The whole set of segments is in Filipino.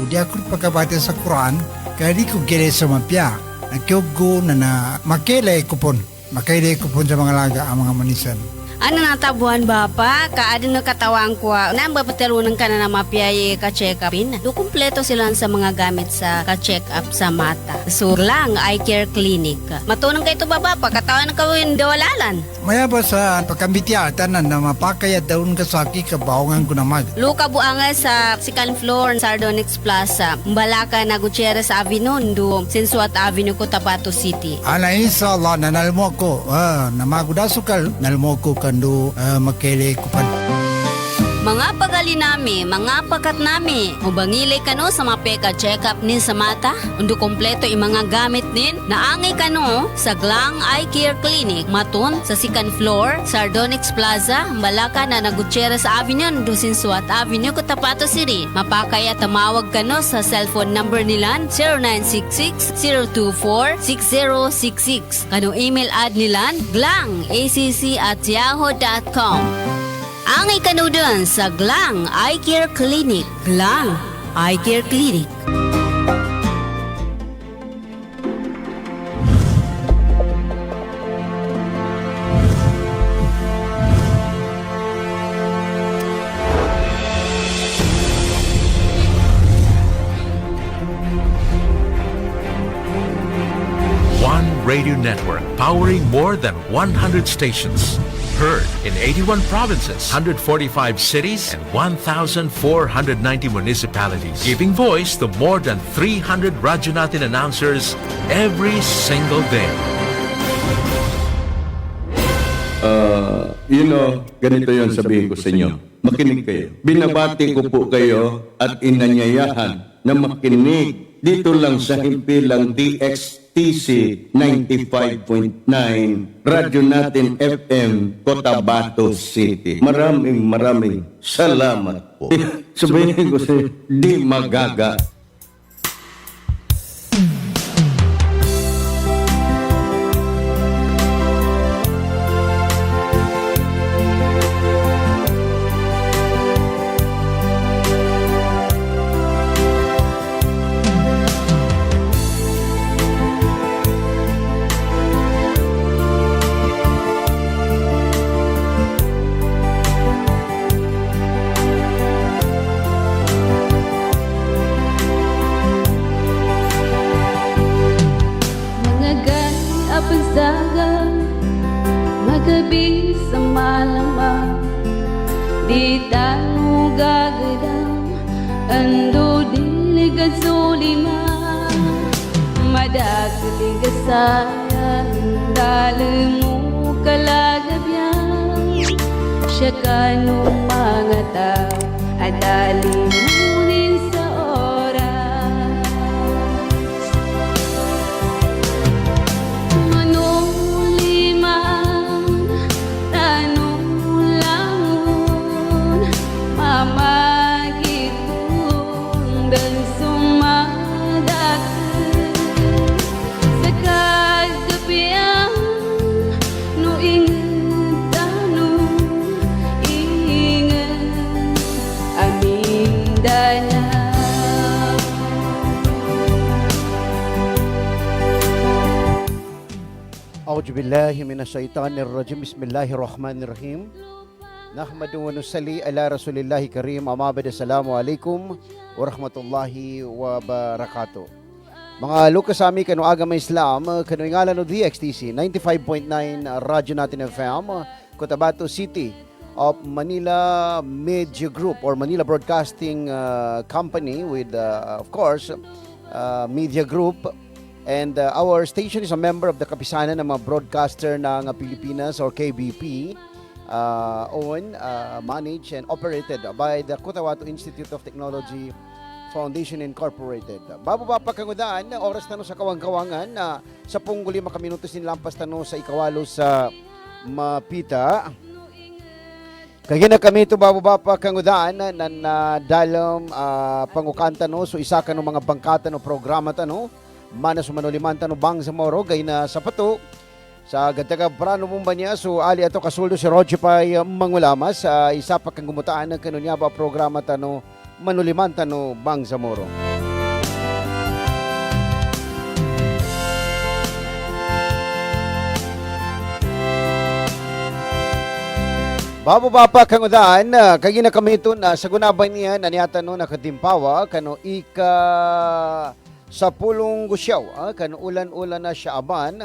Udi ako pagkabati sa Quran, kaya di ko gire sa mapya. Nagkiugo na makilay ko pon. Makilay ko pon sa mga laga ang mga manisan. Ano natabuhan ba pa? Kaado na katawang ko. Namba paterunan ka na mapiyaye ka-check upin. Do kumpleto sila sa mga gamit sa ka-check up sa mata. Sur lang, eye care clinic. Matunang kayo ito baba pa, katawan na kawin dawalalan. Maya ba sa pagkambitya, tanan na mapakaya daun ka sa aki kabawangan ko na mag. Luka buanga sa second floor Sardonyx Plaza. Mbalaka na Gutierrez Avenue, do Sinsuat Avenue ko, Tabato City. Ana inshallah nanalmo ko. Namagudasukal, nalmo ko kando makilay ko pa. Mga pagali nami, mga pakat nami, ubangilay kano sa mapeka check-up nin sa mata, undo kompleto yung mga gamit nin, naangay kano sa Glang Eye Care Clinic, maton sa second floor, Sardonyx Plaza, Balaka na Gutierrez Avenue, undo Sinsuat Avenue, Cotabato City. Mapakaya tamawag kano sa cellphone number nilan, 0966-024-6066. Kano email ad nilan, glangacc@yahoo.com. Angay kanudan sa Glang Eye Care Clinic. Glang Eye Care Clinic. One radio network powering more than 100 stations. Heard in 81 provinces, 145 cities, and 1,490 municipalities. Giving voice to more than 300 Radyo Natin announcers every single day. Ganito yon sabihin ko sa inyo. Makinig kayo. Binabati ko po kayo at inanyayahan na makinig dito lang sa himpilang DXTC 95.9 Radyo Natin FM Cotabato City. Maraming salamat po. Sabihin ko sa di magaga. Magabi sa malamang di tayo gagadang ando diligad sulima madagaligasayan dalam mo kalagabyan siya kanong mga tao at alimunin sa oras A'udzu billahi minasyaitonir rajim. Bismillahirrahmanirrahim. Nahmadu wa nusalli ala Rasulillahi karim. Amma ba'd. Assalamualaikum warahmatullahi wabarakatuh. Mga lukasami kanu agama Islam kanu ingala no DXTC 95.9 Radyo Natin FM Cotabato City of Manila Media Group or Manila Broadcasting Company with of course Media Group. And our station is a member of the Kapisanan ng mga broadcaster ng Pilipinas or KBP, owned, managed, and operated by the Cotabato Institute of Technology Foundation Incorporated. Bababa pa kangudaan, oras na no sa kawang-kawangan na sa pungguli makaminutos din lampas tano sa ikawalo sa Mapita. Kaya na kami ito bababa pa kangudaan na dalam pangukanta no so isa ka no mga bangkata no programa tano manas manulimanta no bang sa moro gay na sapato sa gataga prano mumba niya so ali ato kasuldo si Roger Pay Mangulamas sa isa pa kang gumutaan ng kanunya ba programa tano Manulimanta no Bangsamoro. Bababa pa kangudan, kagina kami ito na sa gunabay niya naniata no nakatimpawa kano ika sa pulong gusyaw, kano ulan-ulan na siya aban,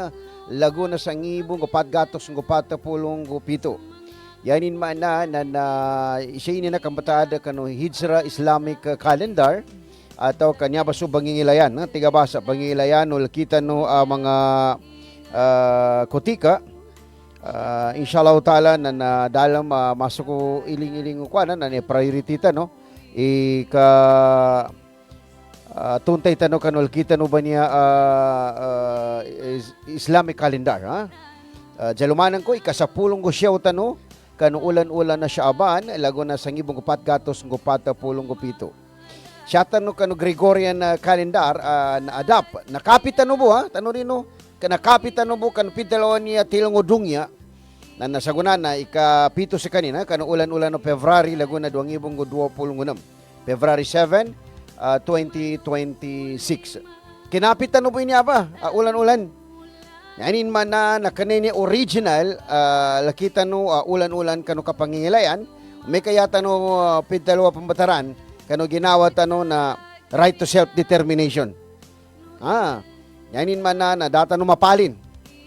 lago na sa ngibong gupat gatos gupat pulong gupito. Yanin man na siya ini na kambatada kano Hijra Islamic Calendar atau kanya baso bangingilayan, tiga basa bangingilayan ul kita no mga kotika. Inshallah ta'ala na dalam masuk ko iling-iling ko na priority ta no ika tuntay tanong kanol kita no ba niya Islamic calendar ha jalumanan ko ikasapulong ko siya tano kanu ulan-ulan na siya aban lago na sangibong gupat gatos gupat pulong gupito siya tano kanu Gregorian calendar na adapt nakapitan no bo ha tano rino kanakapitan no bo kan pidalon niya tilong udungya na nasagunan na ikapito sa kanina kanu ulan-ulan no February lago na 2026 February 7 2026 kinapitan no po niya ba ulan-ulan yanin man na nakanini original lakita no ulan-ulan kanu kapangingilayan may kaya no pidalawa pambataran kanu ginawa tano na right to self-determination yanin man na data no mapalin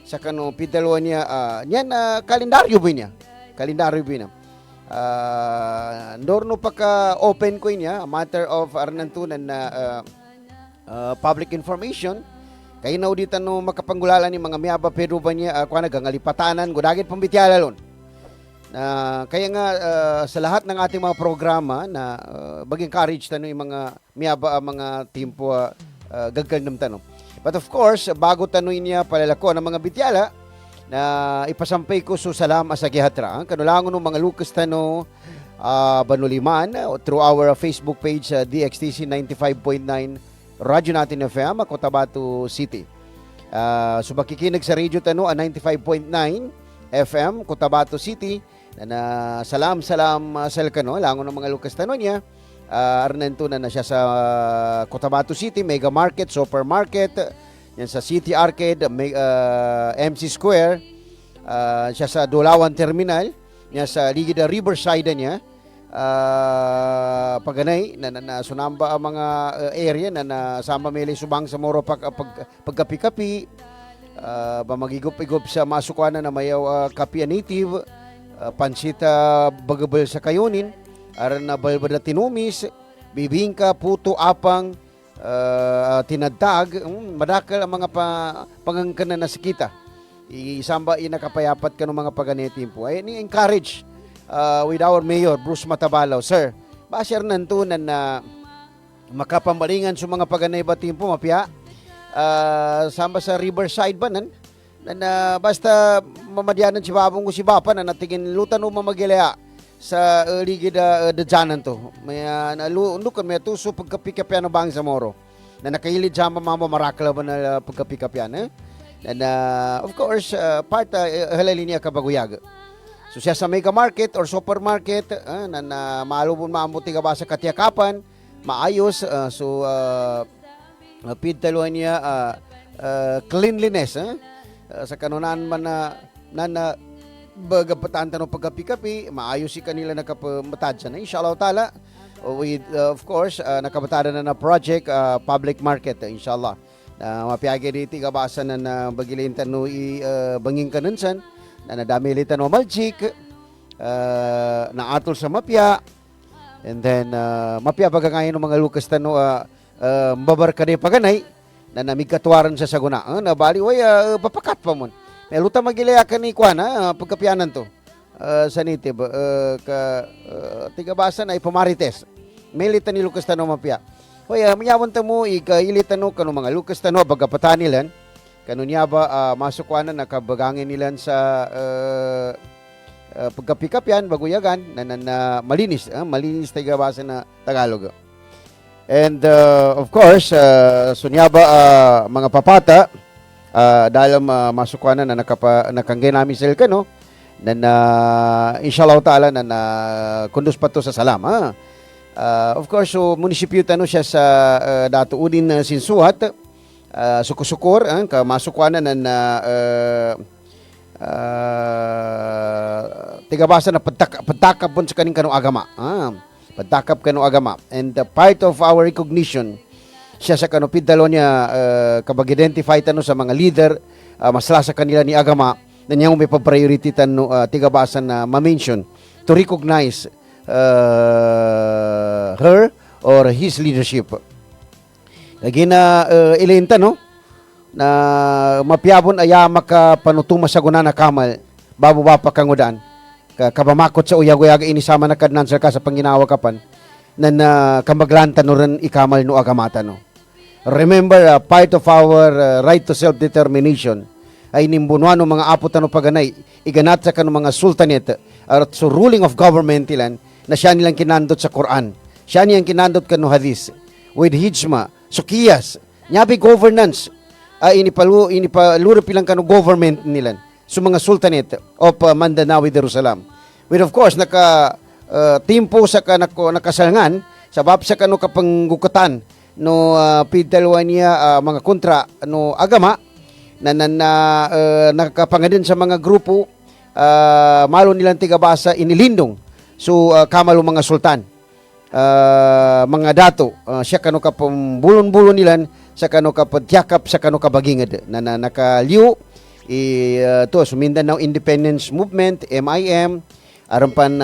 sa kano pidalawa niya niyan kalendaryo ba niya niya norno pa ka open ko niya a matter of arnantunan na public information kay na dito no makapanggulalan ni mga miyaba pero ba niya kuan nagangalipatanan gudagit pambitiala lon kaya nga sa lahat ng ating mga programa na mag-encourage tano yung mga miyaba mga timpo gagkandam tano. But of course, bago tanuin niya palalako ng mga bityala na ipasampay ko so salam asagihatra. Kanulangon ng mga Lucas tano Banuliman through our Facebook page DXTC 95.9 Radyo Natin FM, Cotabato City. So makikinig sa radio tano 95.9 FM, Cotabato City. Na salam salkano langon ng mga Lucas tano niya. Arnento na siya sa Cotabato City, Mega Market, Supermarket, yan sa City Arcade, MC Square, siya sa Dolawan Terminal, yan sa Ligida Riverside niya, paganay, na sunamba ang mga area na nasama mili subang sa moro pagkapi-kapi, magigop-igop sa masukuanan na mayaw kapia native, pansita bagabal sa kayunin, aran na balbada tinumis, bibingka, puto, apang, tinadtag, madakal ang mga pangangkana na sakita. Isamba inakapayapat ka ng mga paganetimpo. Ay, ni-encourage with our mayor, Bruce Matabalaw. Sir, basyar nantunan na makapambalingan sa mga paganay ba timpo, mapya? Samba sa Riverside ba nan? Na basta mamadyanan si babong ko si Bapa na natingin lutan o mamagilaya sa ligida dajanan to. May nalundukan may tuso pagkapikapyan ng Bangsamoro. Na nakahilid sa mama marakla ba na pagkapikapyan And of course part halali niya kabaguyag. So siya sa mega market or supermarket na maalubon maamuti ka ba sa katiyakapan, maayos pidtaluan niya cleanliness sa kanunan man na bagapatan tanong pagkapi-kapi, maayos si kanila nakapamatadsa na. Inshallah ta'ala, with, of course, nakabatada na project, public market, inshallah. Mapiyagi dito, kabasa na bagilintan no banging kanunsan, na nadamilitan no maljik, na atol sa mapya, and then, mapya bagangayin ng mga lukas tano, babarkade paganay, na namigkatuwaran sa saguna. Nabali, papakat pa mo. Luta magilayakan ni Kwana, pagkapianan to. Sa native, tigabasa na ipamarites. Melita ni Lucas Tano mapya. Hoy, mayawan ta mo, ilitan no, kano mga Lucas Tano, bagapatan nilan. Kano niya ba, masukwanan, nakabagangin nilan sa pagkapikapian, baguyagan, na malinis. Malinis tigabasa na Tagalog. And of course, sunyaba mga papata, dahil masukuan na nakangge namin sila ka, no? Na inshallah ta'ala na kundus pa to sa salam, Of course, so munisipyo tano siya sa datuudin na sinsuhat, sukusukor, kamasukwanan na tigabasa na padtakap po sa kaning kanong agama. Padtakap kanong agama. And part of our recognition, siya sa kanupidalo niya kabag-identify tano sa mga leader, masla sa kanila ni agama, na niyang may pa-priority tano tigabasa na ma-mention to recognize her or his leadership. Lagi na ilenta no na mapiyabon aya maka panutuma sa guna na kamal babo ba pa kangudan kabamakot sa uyag-uyag inisama na kadnan sa ka sa panginawa kapan na kamaglanta no ren ikamal no agamata no. Remember, part of our right to self-determination ay nimbunuan ng mga apo tano paganay iganat sa kanong mga sultanate at so ruling of government ilan na siya nilang kinandot sa Quran. Siya niyang kinandot kano hadis with hijma, sukiyas, nyabi governance inipaluro pilang kano government nilan so mga sultanate of Mindanao with Jerusalem. With of course timpo sa nakasalngan sabab sa kano kapanggukatan no pidalwa niya mga kontra no agama na nakapangadin sa mga grupo malo nilang tigabasa inilindong so kamalo mga sultan mga dato siya kano kapambulon-bulon nilan sa kano kapadyakap sa kano kabagingad na nakaliw to so Mindanao Independence Movement MIM aron pan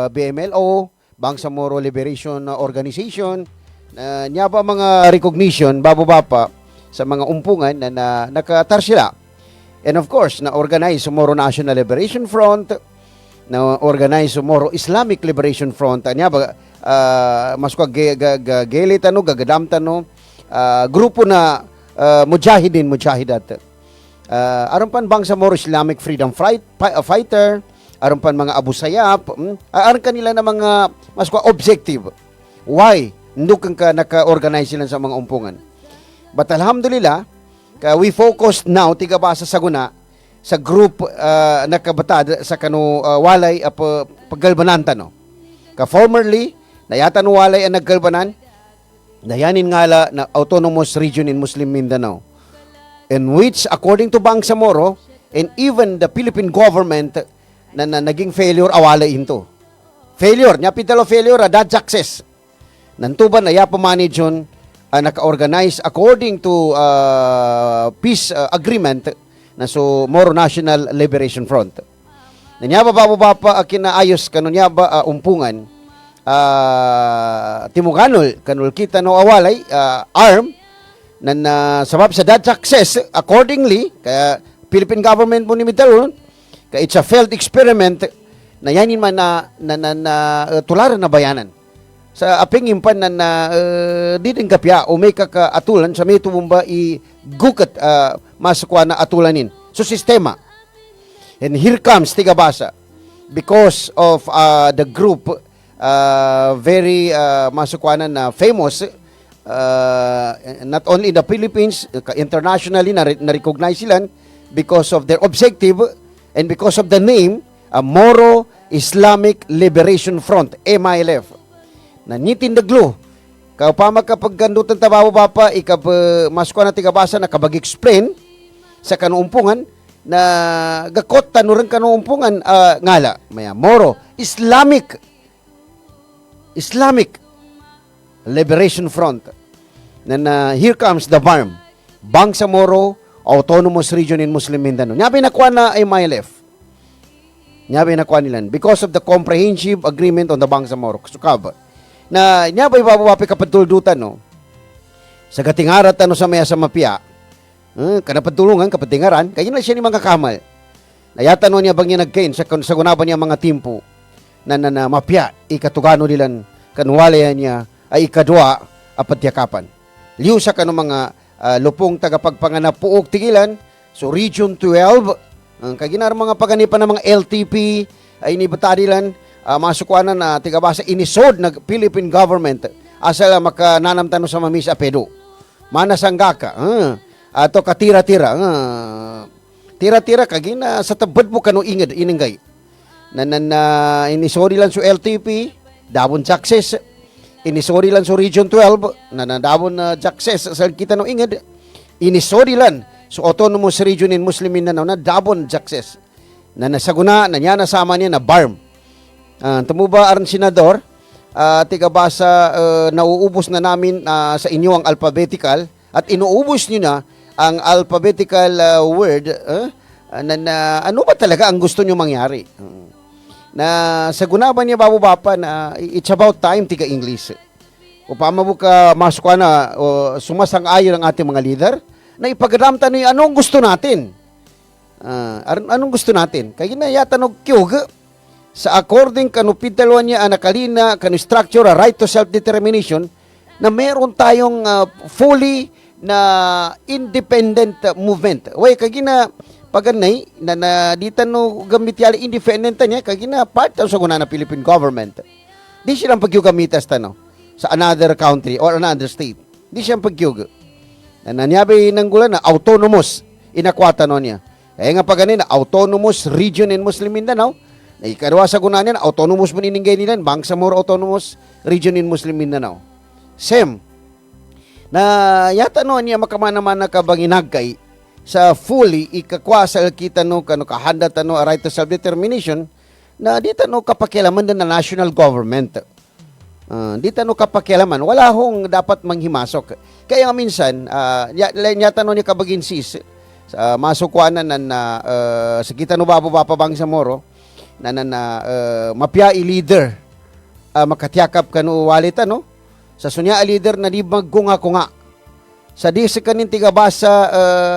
BMLO Bangsamoro Liberation Organization niya ba mga recognition babo ba pa sa mga umpungan na nakatar sila. And of course, na-organize Moro National Liberation Front, na-organize Moro Islamic Liberation Front. Niya ba, mas ko gelitan no, gagadamtan no, grupo na mujahidat. Aron pan bang sa Moro Islamic Freedom Fighter, aron pan mga Abu Sayyaf, aron kanila na mga mas ko objective. Why? Ndukang ka naka-organize sila sa mga umpungan. But alhamdulillah, we focused now tigabasa sa guna sa group nakabatad sa kanu walay paggalbananta no. Ka formerly nayata no walay ang naggalbanan dayanin ngala na autonomous region in Muslim Mindanao, in which according to Bangsamoro and even the Philippine government na naging failure awalay into. Failure, nya pitalo failure that success. Nantuban na ya manage yun naka-organize according to peace agreement na so Moro National Liberation Front. Nanyaba pa kinaayos kanunya ba umpungan timuganol kanul kita no awalay arm na sabab sa that success accordingly kaya Philippine government mo ni Mitalon kaya it's a failed experiment na yanin man na tularan na bayanan sa aping impan na di din kapya o may kakaatulan sa may tumumba i gukat masakwa na atulanin. So sistema. And here comes tigabasa because of the group very masakwa na famous not only in the Philippines, internationally na-recognize sila because of their objective and because of the name Moro Islamic Liberation Front, MILF. Na nitindaglo pa magkapaggandutan tabaw ba pa masko na tigabasa na kabag-explain sa kanuumpungan na gakot tanuran kanuumpungan ngala maya Moro Islamic Liberation Front na here comes the BARM Bangsamoro Autonomous Region in Muslim Mindanao. Nyabi nakuha na MILF. Nyabi nakuha nilan because of the comprehensive agreement on the Bangsamoro Sukab na niya ba ibabawapi kapaduldutan no sa katingarat ano sa maya sa mapia kanapadulungan kapatingaran kaya na siya ni mga kamal nayata no niya bang niya nagkain sa gunaban niya mga timpo na mapia ikatugano nilan kanwalayan niya ay ikadwa apatyakapan liw sa kano mga lupong tagapagpanganap puog tigilan so Region 12 kaginar mga paganipan ng mga LTP ay inibatadilan masukwanan na tigabasa inisod na Philippine government asala makananamtano sa mamis apedo manasanggaka ato katira-tira tira-tira kagina sa tabad mo kano ingad iningay na inisod lang so LTP Davon Jaxes, inisori lan so Region 12, na Davon Jaxes, sa kita no inged, inisori lan so autonomous region in Muslim Mindanao na Davon Jaxes, na nasaguna, na niya nasama niya na BARM. Tumuba aron senador, tiga basa nauubos na namin sa inyo ang alphabetical at inuubos niyo na ang alphabetical word na ano ba talaga ang gusto niyo mangyari. Na saguna ba niya Babu Bapa na it's about time tiga English. Upama mo ka masukwa na sumasang-ayon ang ating mga leader na ipagadamtan niyo anong gusto natin. Anong gusto natin? Kaya na yata nagkyog sa according kanu pidalwan niya anakalina kanu structure a right to self-determination na meron tayong fully na independent movement. Way kagina paganay na dita no gamit yali independent niya kagina part sa guna na Philippine government. Di silang pagyugamitas tano sa another country or another state. Di siyang pagyug. Na nanyabi nang gula na autonomous inakwata no niya. Kaya nga paganay na autonomous region in Muslim Mindanao. Na ikarwa sa guna niya na autonomous maniningay nila Bangsamoro autonomous region in Muslim Mindanao. Same. Na yata no niya makamana-mana ka banginagkay sa fully ikakwasa kita no kano kahanda tano a right to self-determination na dito no kapakialaman din na national government. Dito no kapakialaman. Wala hong dapat manghimasok. Kaya nga minsan, yata no niya kabaginsis sa masukwanan na sa kita no Bapa Bangsamoro na mapiyai leader makatiyakap kanu walita no sa sunya a leader na di maggunga ko nga sa di sa kanin tiga basa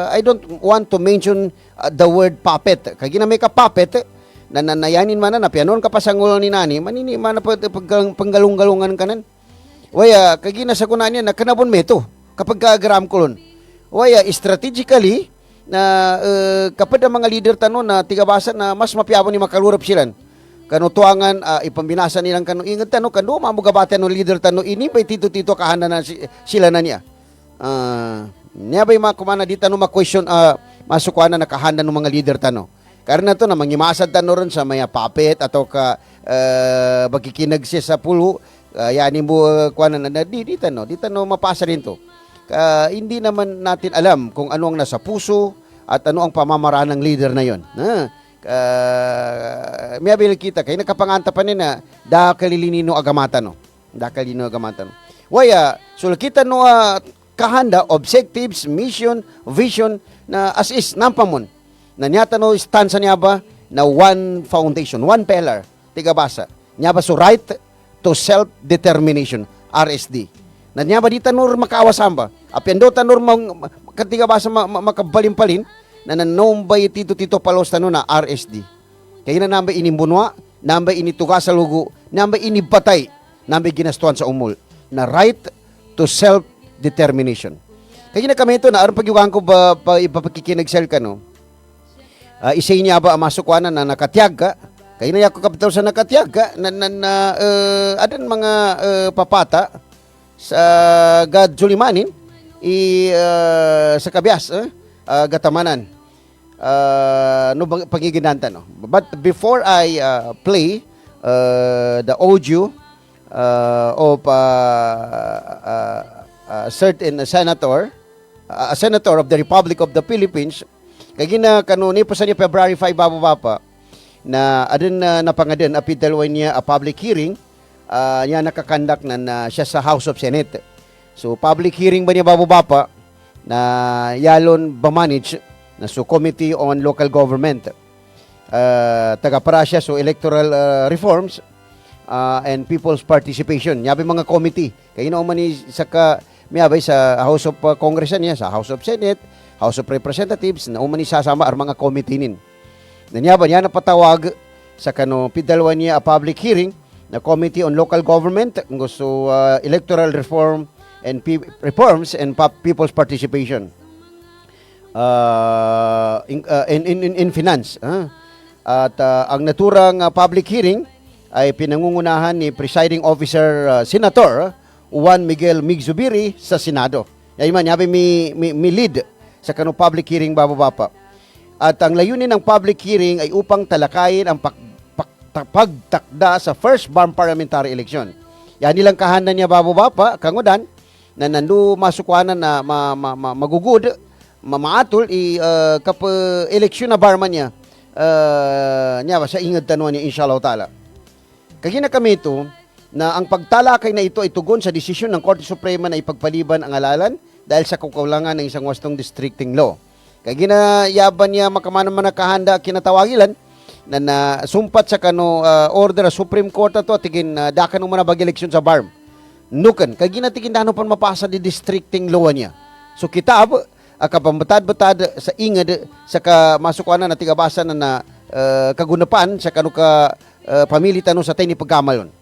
I don't want to mention the word puppet kay ginamay ka puppet na nayanin man na pianon ka pasangulo ni nani manini man na panggalung-galungan kanan waya kay gina sa kunan niya na kanabon meto kapag gram kulon waya strategically na kapag ang mga leader tano na tigabasa na mas mapiabon ni makalurap silan kano tuangan ipambinasa nilang kano ingat tano kano mamugabate no leader tano ini bay tito kahanda na sila na niya niya bay makumana di tano ma-question masukwana na kahanda no mga leader tano karena to na mangimasad tano ron sa maya puppet atau ka bagikinag siya sa pulo yani mo kuana na di tano mapasa rin to. Hindi naman natin alam kung ano ang nasa puso at ano ang pamamaraan ng leader na yon. May abil kita kay nakapanganta pa nina dakalilino agamata no. Waya sul kita no kahanda objectives, mission, vision na as is nampamon. Na nyata no stanza niya ba na one foundation, one pillar. Tiga basa. Niya ba so right to self-determination, RSD. Na niya ba di tanur makawasamba? Apendo tanur katiga basa makabalim-palin na nanombay tito palos tano na RSD. Kaya na nambay inimbunwa, nambay inituga sa lugo, nambay inipatay, nambay ginastuan sa umul. Na right to self-determination. Kaya na kami ito na aron pagyugan ko ba ipapakikinagsel ka no? Isay niya ba amasukwana na nakatiyag ka? Kaya na ako kapital sa nakatiyag ka adan mga papata sa God Julimanin sa kabias gatamanan no pagiginanta no. But before I play the audio of certain senator a senator of the Republic of the Philippines kagina kanuni pa sa niya February 5 Bapa na adin napangaden apidalwan niya a public hearing niya nakakandak na siya sa House of Senate. So public hearing ba niya Bapa na yalon ba manage na so Committee on Local Government. Taga para siya so electoral reforms and people's participation. Yabi mga committee. Kaya man ni sa miyabay sa House of Congress niya, sa House of Senate, House of Representatives na umani sasama ang mga committee nin. Nanyaba niya napatawag sa kano pidalwan niya a public hearing na Committee on Local Government gusto electoral reform and reforms and people's participation in finance. At ang naturang public hearing ay pinangungunahan ni Presiding Officer Senator Juan Miguel Migzubiri sa Senado. Yan man, yabi mi lead sa kanong public hearing Bapa. At ang layunin ng public hearing ay upang talakayin ang pagtakda sa first BARM parliamentary election. Yan nilang kahanan niya babo-bapa, kangudan, na nandu masukwanan na magugud, maatol, kap eleksyon na BARM niya, niya ba, sa ingad tanuan niya, inshallah ta'ala. Kagina kami ito, na ang pagtalakay na ito ay tugon sa desisyon ng Korte Suprema na ipagpaliban ang halalan dahil sa kukulangan ng isang wastong districting law. Kaya ginayaban niya makamana man nakahanda kinatawagilan na sumpat sa kano order sa Supreme Court na to tigin dakan mo na bag-eleksyon sa BARM. Nukan, kaya ginatigin dano pan mapasa di districting law niya. So kitab, kapambatad-batad sa ingad sa kamasukuanan na tigabasa na kagunapan sa kano ka pamilitan sa tayo ni pagkamalon.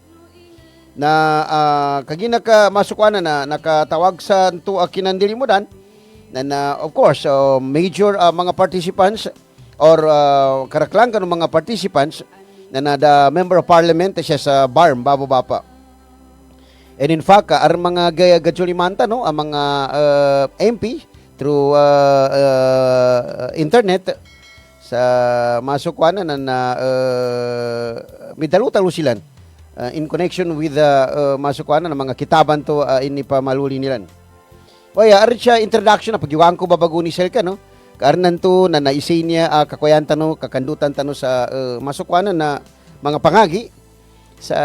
Na kagina ka masukuan na nakatawag sa to kinandilimudan na of course major mga participants or karaklang kanong mga participants na the member of parliament siya sa BARM babo-bapa. And in fact ar mga gajulimanta no ang mga MP through internet sa masukuan na midalo-talo sila in connection with the masukuan ng mga kitaban to inipamaluli nilan. Waya, ari siya introduction na pagyuwang ko babago ni Selka, no? Karnan to na naisay niya kakuyan tano, kakandutan tano sa masukuan na mga pangagi sa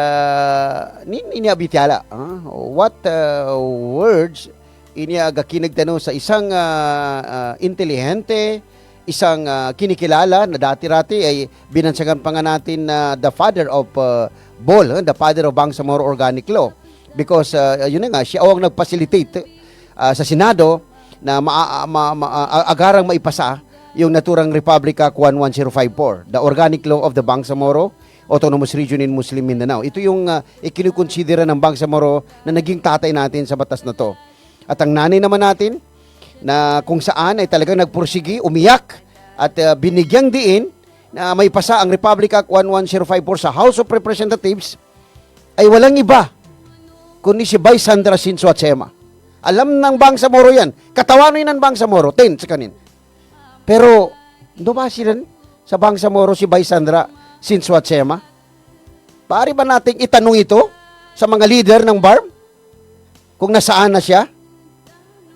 iniabitiala. What words iniagakinag tano sa isang intelihente, isang kinikilala na dati-rati ay binansagan pa nga natin na the father of the father of Bangsamoro Organic Law because yun nga siya ang nag-facilitate sa Senado na agarang maipasa yung naturang Republica 11054, the Organic Law of the Bangsamoro Autonomous Region in Muslim Mindanao. Ito yung ikinukonsidera ng Bangsamoro na naging tatay natin sa batas na to. At ang nanay naman natin na kung saan ay talagang nagpursigi, umiyak at binigyang diin na may pasa ang Republic Act 11054 sa House of Representatives ay walang iba kundi si Bay Sandra Sinsuatsema. Alam ng Bangsamoro yan. Katawanoy ng Bangsamoro, 10 sa kanin. Pero, dumasilan sa Bangsamoro si Bay Sandra Sinsuatsema? Pari ba nating itanong ito sa mga leader ng BARM? Kung nasaan na siya?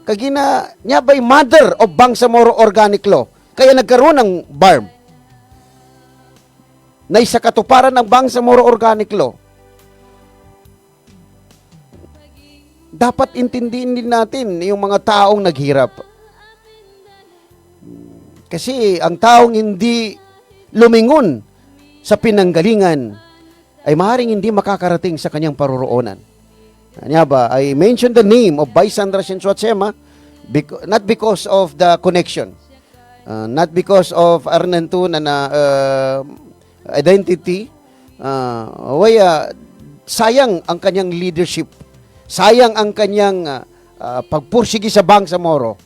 Kagina niya ba'y mother of Bangsamoro Organic Law? Kaya nagkaroon ng BARM na isa katuparan ng Bangsamoro Organic Law. Dapat intindihin din natin yung mga taong naghirap. Kasi ang taong hindi lumingon sa pinanggalingan ay maaaring hindi makakarating sa kanyang paroroonan. Ano ba? I mentioned the name of Bay Sandra Sinsuatsema not because of the connection. Not because of Arnanto na identity. Sayang ang kanyang leadership. Sayang ang kanyang pagpursigi sa Bangsamoro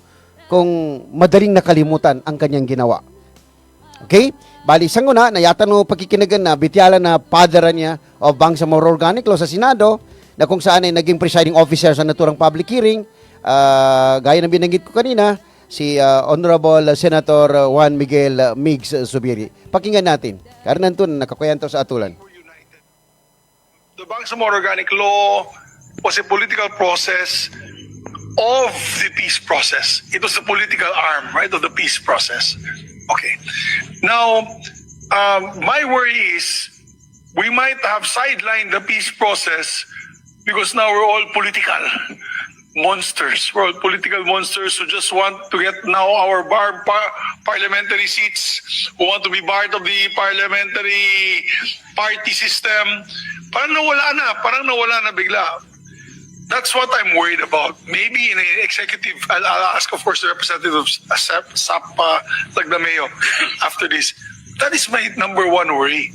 kung madaling nakalimutan ang kanyang ginawa. Okay? Bali, isang una, nayatan mo pagkikinagan na bityala na padara niya of Bangsamoro Organic Law sa Senado na kung saan ay naging presiding officer sa naturang public hearing. Gaya ng binanggit ko kanina, si Honorable Senator Juan Miguel Migs Zubiri. Pakinggan natin. Karena nandun, nakakuyanto sa atulan. The Bangsamoro Organic Law was a political process of the peace process. It was the political arm, right, of the peace process. Okay. Now, my worry is we might have sidelined the peace process because now we're all political monsters. We're all political monsters who just want to get now our parliamentary seats, who want to be part of the parliamentary party system. Parang nawala na bigla. That's what I'm worried about. Maybe in an executive, I'll ask, of course, the representative of SAP Tagdameo after this. That is my number one worry.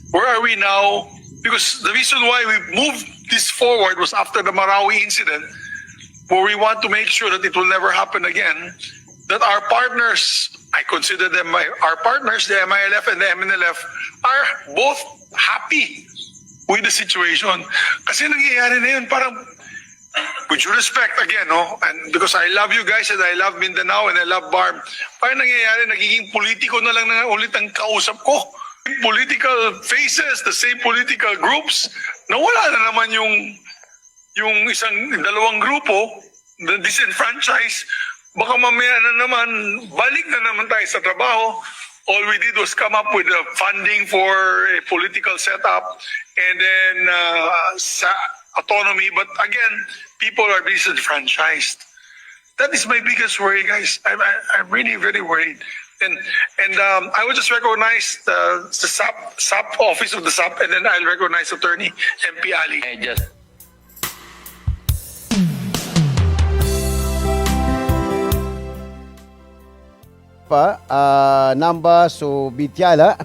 Where are we now? Because the reason why we moved this forward was after the Marawi incident, where we want to make sure that it will never happen again, that our partners, I consider them our partners, the MILF and the MNLF, are both happy with the situation. Kasi nangyayari na yun, parang, with due respect again, no? And because I love you guys and I love Mindanao and I love BARM, parang nangyayari, nagiging politiko na lang na ulit ang kausap ko. political faces, the same political groups, nawala na naman yung dalawang grupo, the disenfranchised, baka mamaya na naman, balik na naman tayo sa trabaho. All we did was come up with funding for a political setup and then sa autonomy. But again, people are disenfranchised. That is my biggest worry, guys. I'm really very worried. And I will just recognize the SAP office of the SAP, and then I'll recognize Attorney MP Ali. Namba so Bitiala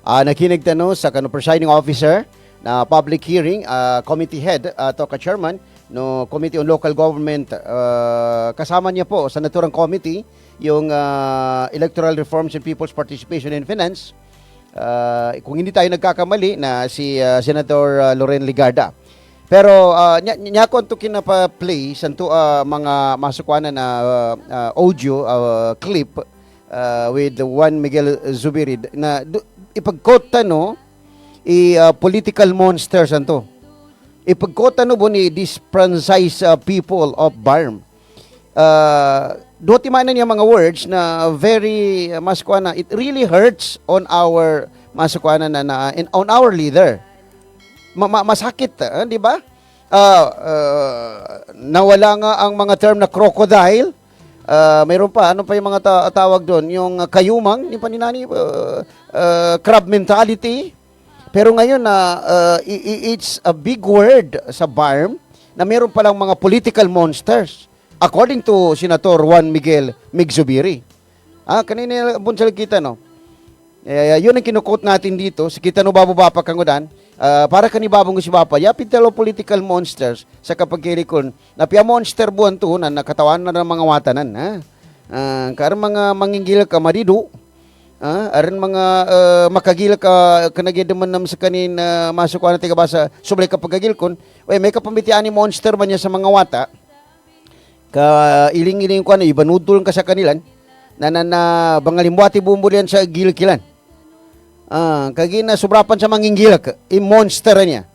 nakinig tano sa kano presiding officer na public hearing committee head to ka-chairman no Committee on Local Government kasama niya po sa naturang committee yung Electoral Reforms and People's Participation in Finance kung hindi tayo nagkakamali na si Senator Loren Ligarda. Pero nya ko to kinapa-play santo mga masukwanan na audio clip with Juan Miguel Zubiri na ipagkota no political monsters anto. Ipagkota no bo ni disfranchised people of BARM. Doti man niya mga words na very masukwana, it really hurts on our masukwana na on our leader. Masakit, di ba? Nawala nga ang mga term na crocodile. Mayroon pa, ano pa yung mga tawag doon? Yung kayumang, ni paninani, crab mentality. Pero ngayon it's a big word sa BARM na mayroon palang mga political monsters. According to Senator Juan Miguel Migzubiri. Kanina bunsal kita, no? Yun ang kinukot natin dito. Si kita no bababa kangudan. Para kanibabong si Bapa, yapit talo political monsters sa kapagkirikon. Napia monster buwan to na nakatawan na ng mga watanan. Karang mga manginggil ka marido. Aran mga makagil ka kanagyaman nam sa kanin masuk ko na tiga basa sobre kapagagil kon. May kapamitian ni monster ba niya sa mga wata. Ka iling-iling ko na ibanudol ka sa kanilan. Na bangalimbuati bumbulian sa gilkilan. Kagina sobrapan sa manginggilak, i-monster niya.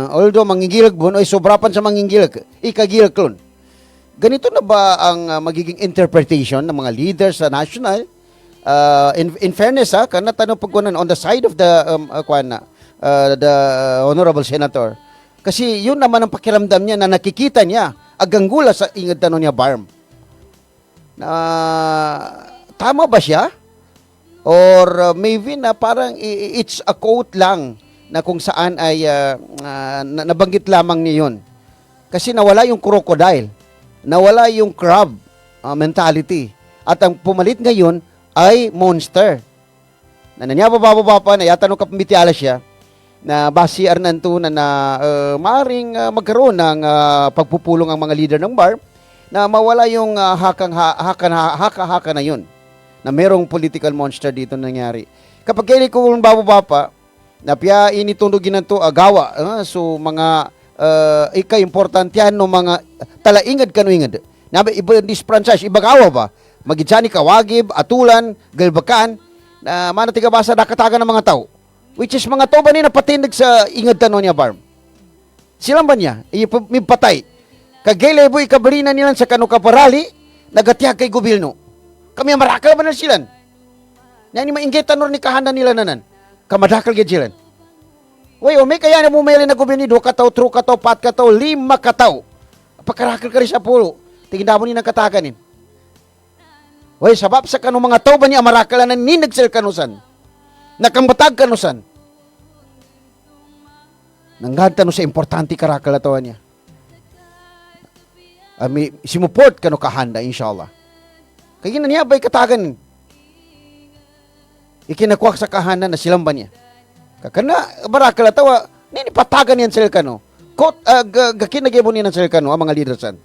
Although manginggilak bon, ay sobrapan sa manginggilak, ikagilak klon. Ganito na ba ang magiging interpretation ng mga leaders sa national? In fairness, kana tanong pagkunan on the side of the the honorable senator. Kasi yun naman ang pakiramdam niya na nakikita niya aganggula sa ingad tanong niya BARM. Tama ba siya? Or maybe na parang it's a quote lang na kung saan ay nabanggit lamang niya yun. Kasi nawala yung crocodile, nawala yung crab mentality. At ang pumalit ngayon ay monster. Nananya bababa pa na yata nung kapambitiala siya na basi arnanto na maaring magkaroon ng pagpupulong ang mga leader ng BARM na mawala yung haka na yun na merong political monster dito nangyari. Kapag kaili ko bababa pa na piya initundugin na to agawa so mga ika-importantyan no mga talaingad kanuingad na iba disfranchise ibagawa ba magitsani kawagib atulan galbakan na mana tiga basa dakatagan ng mga tao which is mga tao ba ni napatindig sa ingad tanon niya BARM silang ba niya ipatay kagay boy ikabalina nilan sa kanu kaparali nagatiyag kay gobyerno kami marakal ba na silan na ni mainggit tanor ni kahanda nila nanan kamadakal gid silan way o may kaya na bumili na gobyerno 2 kataw 3 kataw 4 kataw 5 kataw pagkarakal ka rin sa pulo tingin mo ni nang katakanin way sabab sa kanu mga tao ba niya marakal na ninagsel kanusan nakambatag kanusan nangganta no sa importante karakal atawan niya simuport kanu kahanda inshallah kaya niya ba'y katagan ikinakuha sa kahanda na silang ba niya kakana barakal atawa nini patagan yan sila kanu gakinagibon niyan sila kanu ang mga leadersan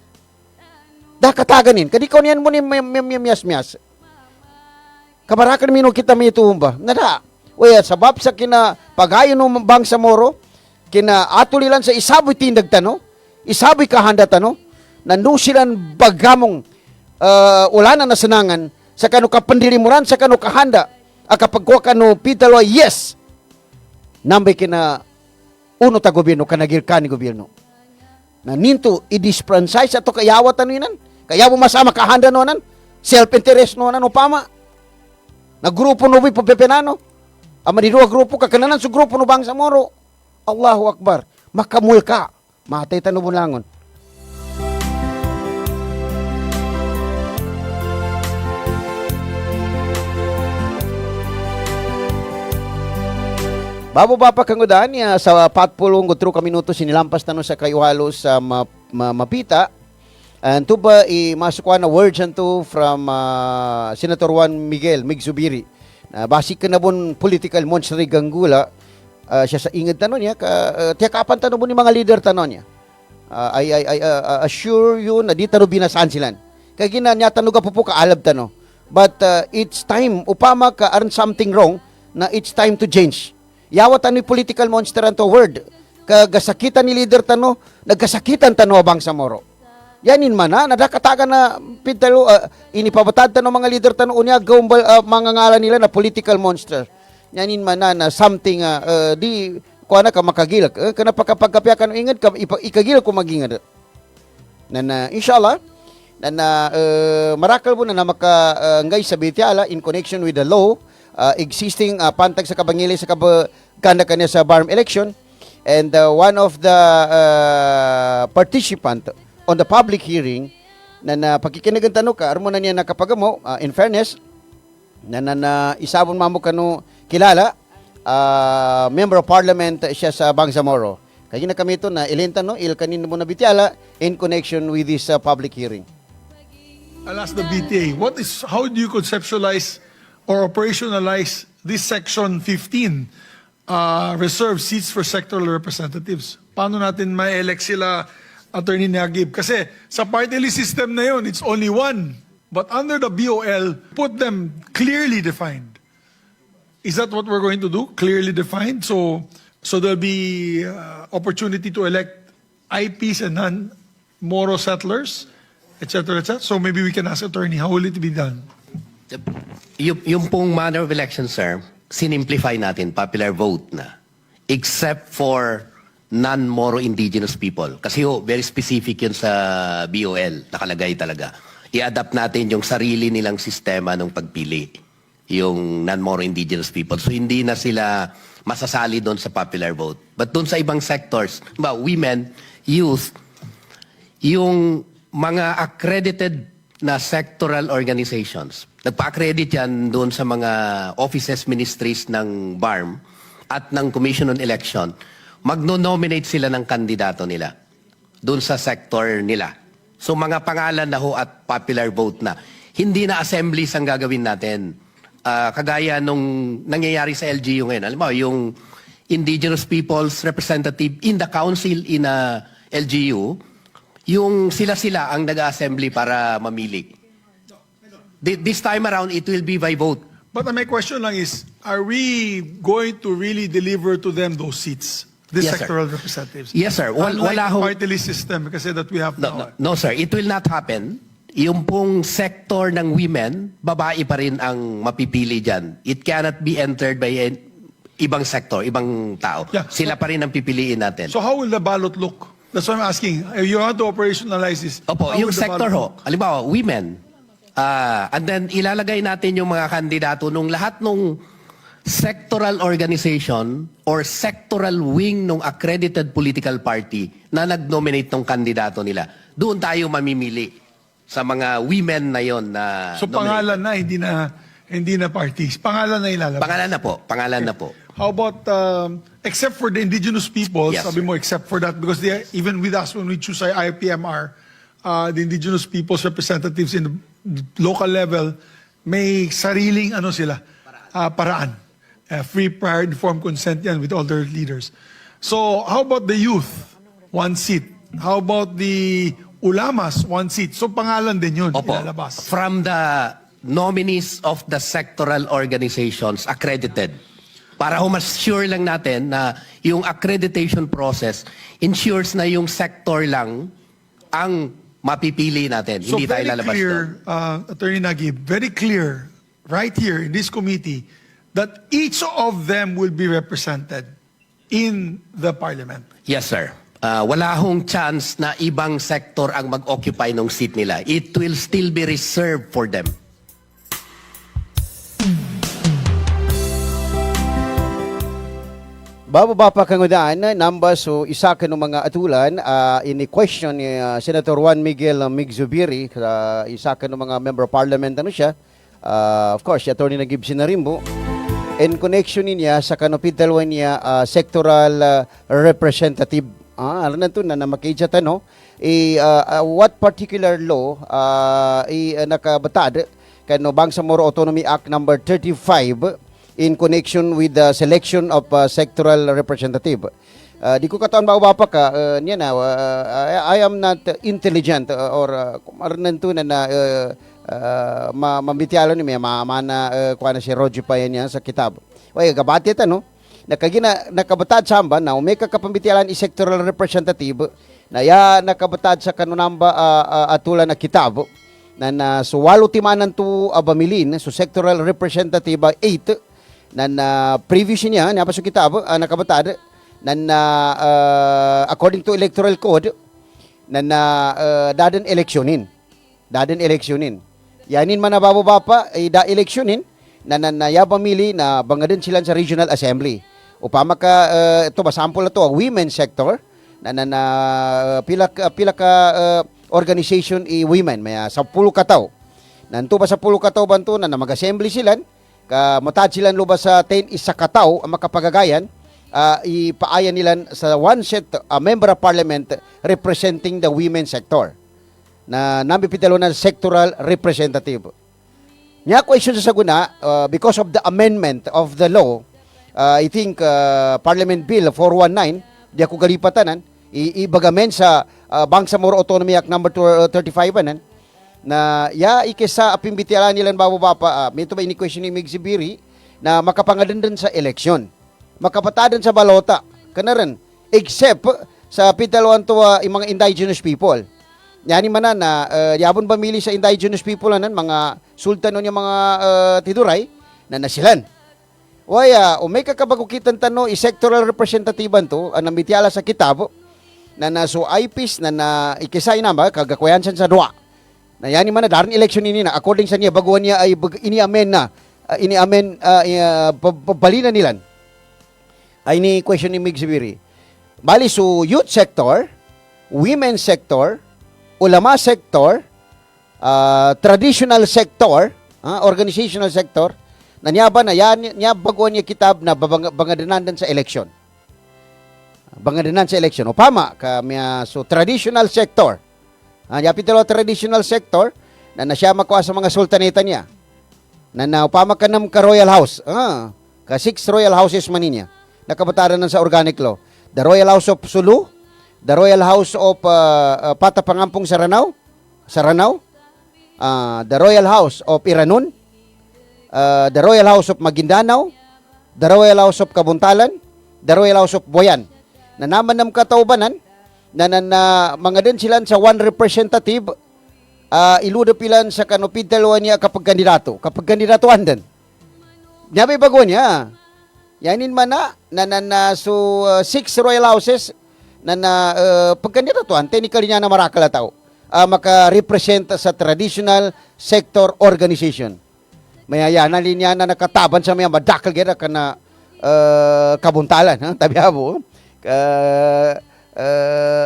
dah kataganin kadi ko niyan mo ni miyas kabarakan mino kita may ituumba nada waya sabab sa kina pagayon ng bangsa moro kina atulilan sa isaboy tindag tano isaboy kahanda tano nando silang bagamong ulanan na senangan sa kanu kapandirimuran sa kanu kahanda Kapag kuha ka no pitalo, yes. Nambay kina uno ta gobyerno, kanagir ka ni gobyerno. Na ninto, i-disfranchise ato kayawat ano yun. Kaya mo masama kahanda no nan. Self-interest no nan upama. Na grupo no po pepenano. Amaniruwa grupo kakananan sa grupo no Bangsamoro. Allahu Akbar. Makamul ka. Matay tanong mo langon. Bababa pa kangudan niya sa patpulong gutro ka minuto sinilampas tanong sa kayuhalo sa mapita. And to ba imasukwa na words anto from Senator Juan Miguel Migsubiri. Basic ka na bon political monster ganggula. Siya sa inged tanong niya tiya kapan tanong mo ni mga leader tanong niya. I assure you na di tanong binasaan silan. Kaya niya tanong ka po kaalab tanong. But it's time upama ka aron something wrong na it's time to change. Yawat ano political monster anto word. Kagasakitan ni leader tano, nagkasakitan tano Bangsamoro. Yanin man na nadakatagan na pintalo inipabatad tano mga leader tano unya gawmbal mga ngalan nila na political monster. Yanin man na something di kuana ka makagil kana pagkapagkapya kan inged ka ikagil ko magingad. Na inshallah na marakal mo na makangay sa Bitiala in connection with the law existing pantag sa kabangili sa kanda kanya sa BARM election, and one of the participant on the public hearing na pakikinagan tanong ka armo na niya nakapagamo in fairness na isabon mamo kano kilala member of parliament siya sa Bangsamoro. Kaya na kami ito na ilenta no il kanino mo na Bitiala in connection with this public hearing. I'll ask the BTA, how do you conceptualize or operationalize this Section 15 reserved seats for sectoral representatives? Paano natin ma-elect sila, Attorney Nagib? Kasi sa party list system na yun, it's only one. But under the BOL, put them clearly defined. Is that what we're going to do? Clearly defined? So there'll be opportunity to elect IPs and non-Moro settlers, etc., etc. So maybe we can ask Attorney, how will it be done? Yung pong manner of election, sir, sinimplify natin, popular vote na. Except for non-Moro indigenous people. Kasi very specific yun sa BOL, nakalagay talaga. I-adapt natin yung sarili nilang sistema ng pagpili, yung non-Moro indigenous people. So hindi na sila masasali doon sa popular vote. But doon sa ibang sectors, women, youth, yung mga accredited na sectoral organizations, nagpa-accredit yan doon sa mga offices, ministries ng BARM at ng Commission on Election, magno-nominate sila ng kandidato nila doon sa sector nila. So mga pangalan na ho at popular vote na. Hindi na assemblies ang gagawin natin. Kagaya nung nangyayari sa LGU ngayon. Alam mo, yung Indigenous People's Representative in the Council in LGU, yung sila-sila ang nag-assembly para mamili. This time around, it will be by vote. But my question lang is, are we going to really deliver to them those seats? These Yes, sir. sectoral representatives? Yes, sir. Unlike Wala ho. party list system kasi that we have now. No, sir. It will not happen. Yung pong sector ng women, babae pa rin ang mapipili dyan. It cannot be entered by ibang sector, ibang tao. Yeah. Sila pa rin ang pipiliin natin. So how will the ballot look? That's what I'm asking. You have to operationalize this. Opo, How yung will the sector ballot ho, halimbawa, women. And then ilalagay natin yung mga kandidato nung lahat nung sectoral organization or sectoral wing ng accredited political party na nag-nominate ng kandidato nila. Doon tayo mamimili sa mga women na yon na So nominate. pangalan na, hindi na parties. Pangalan na ilalabas. Pangalan na po. How about, except for the indigenous people, Yes, sabi sir. mo, except for that, because even with us, when we choose our IPMR, the indigenous people's representatives in the local level, may sariling paraan. Free, prior, informed consent yan with all their leaders. So, how about the youth? One seat. How about the ulamas? One seat. So, pangalan din yun, Opo. ilalabas. From the nominees of the sectoral organizations accredited. Para ho mas sure lang natin na yung accreditation process ensures na yung sector lang ang mapipili natin. So Hindi tayo very lalabas clear, doon. Attorney Nagib, very clear right here in this committee that each of them will be represented in the parliament. Yes, sir. Wala hong chance na ibang sector ang mag-occupy ng seat nila. It will still be reserved for them. Bababa pa kangudaan, number so isa ka ng mga atulan ini question ni Senator Juan Miguel Migzubiri, isa ka ng mga member of parliament ano siya. Of course, si Attorney Nagib Sinarimbo. In connection niya sa kanopidalwan niya sectoral representative. Alam na ito na makidya no? What particular law nakabatad kano Bangsamoro Autonomy Act number 35 in connection with the selection of sectoral representative. Di ko katawan ba pa ka niya na I am not intelligent or kumaran to na mambitialo ni mana kuana si Roger pa yan sa kitab. Way gabati ta no. Nakabatad samba na may kakapambitialan i sectoral representative na ya nakabatad sa kanunamba atulan na kitab na suwalo timanan to abamilin so sectoral representative 8 na previous niya pa sa kitab nakabatad according to electoral code dadan electionin yanin man nabababa pa da electionin ya pamili na bangadin sila sa regional assembly upama ka ito ba sample na to women sector pila ka organization women may 10 kataw nanto ba sa 10 kataw banto na mag-assembly sila ka matad sila lubas sa 10 isa kataw ang makapagagayan ipaayan nila sa one set member of parliament representing the women sector na nambipitalo na sectoral representative. Nya question sa saguna because of the amendment of the law I think Parliament Bill 419 di ako galipatanan ibagamen sa Bangsamoro Autonomy Act number 35 na ikisa apimbitialan nilang bababa mito ba ini-question ni Migsibiri na makapangadandan sa eleksyon makapatadan sa balota kanaran except sa pitalwan to yung mga indigenous people yani man na yabon pamili sa indigenous people mga sultan yung mga tiduray na nasilan waya may kakabagukitan tano i-sectoral representatiban to nambitiala sa kitab na so IPs na ikisay na ba kagakwayan sa duwa na yani man na darin election ini na according sa niya baguhan niya ay ini-amen pabalinan nilan ay ni question ni Migsibiri bali so youth sector women sector ulama sector traditional sector organizational sector na niya ba na niya baguhan niya kitab na bangadanan sa election upama so traditional sector yapitalo traditional sector na siya makuha sa mga sultaneta niya na upama ka ng ka royal house ka 6 royal houses man niya nakabataran sa organic law the royal house of Sulu the royal house of Patapangampong Saranaw the royal house of Iranon the royal house of Maguindanao the royal house of Kabuntalan the royal house of Boyan na naman ng kataubanan na mga din sila sa one representative iludo pilan sa kanopidalwa niya kapag kandidatuan din niya may bago niya yanin man na so 6 royal houses pagkandidatuan technically niya na marakalataw maka-represent sa traditional sector organization mayayana linya na nakataban sa mga madakal gira ka na kabuntalan tabi abo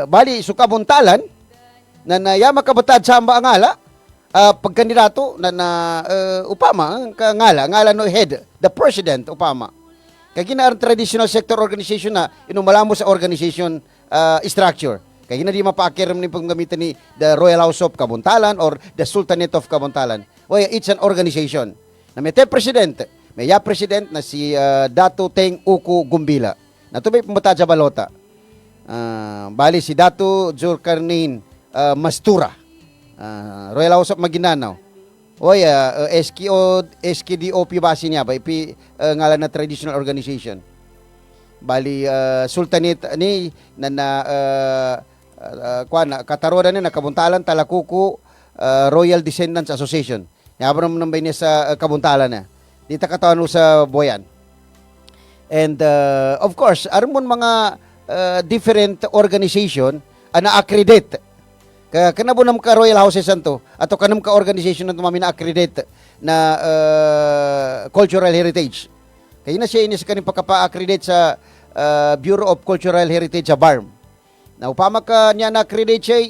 bali so kabuntalan na ya makabatad sa amba angala pagkandidato upama ngala no head the president upama kay gina traditional sector organization na inumalamo sa organization structure kay gina di mapakiram ni paggamitan ni the Royal House of Kabuntalan or the Sultanate of Kabuntalan it's an organization na may president may president na si Dato Teng Uku Gumbila nato may pumatad sa balota bali si Dato Zulkarnain Mastura Royal House of Maguindanao SKDOP base niya ba ipi ngalan na traditional organization bali Sultanate ni katarodan ni nakabuntalan Talakuku Royal Descendants Association yabram nambay niya sa kabuntalan na Dita katawano sa Boyan. And of course, aron mga different organization na-accredit. Kaya kanabunam ka Royal Houses anto ato kanam ka organization na tumami na-accredit na cultural heritage. Kaya na siya inis kaning pagkapa-accredit sa Bureau of Cultural Heritage sa BARM. Na upama ka niya na-accredit siya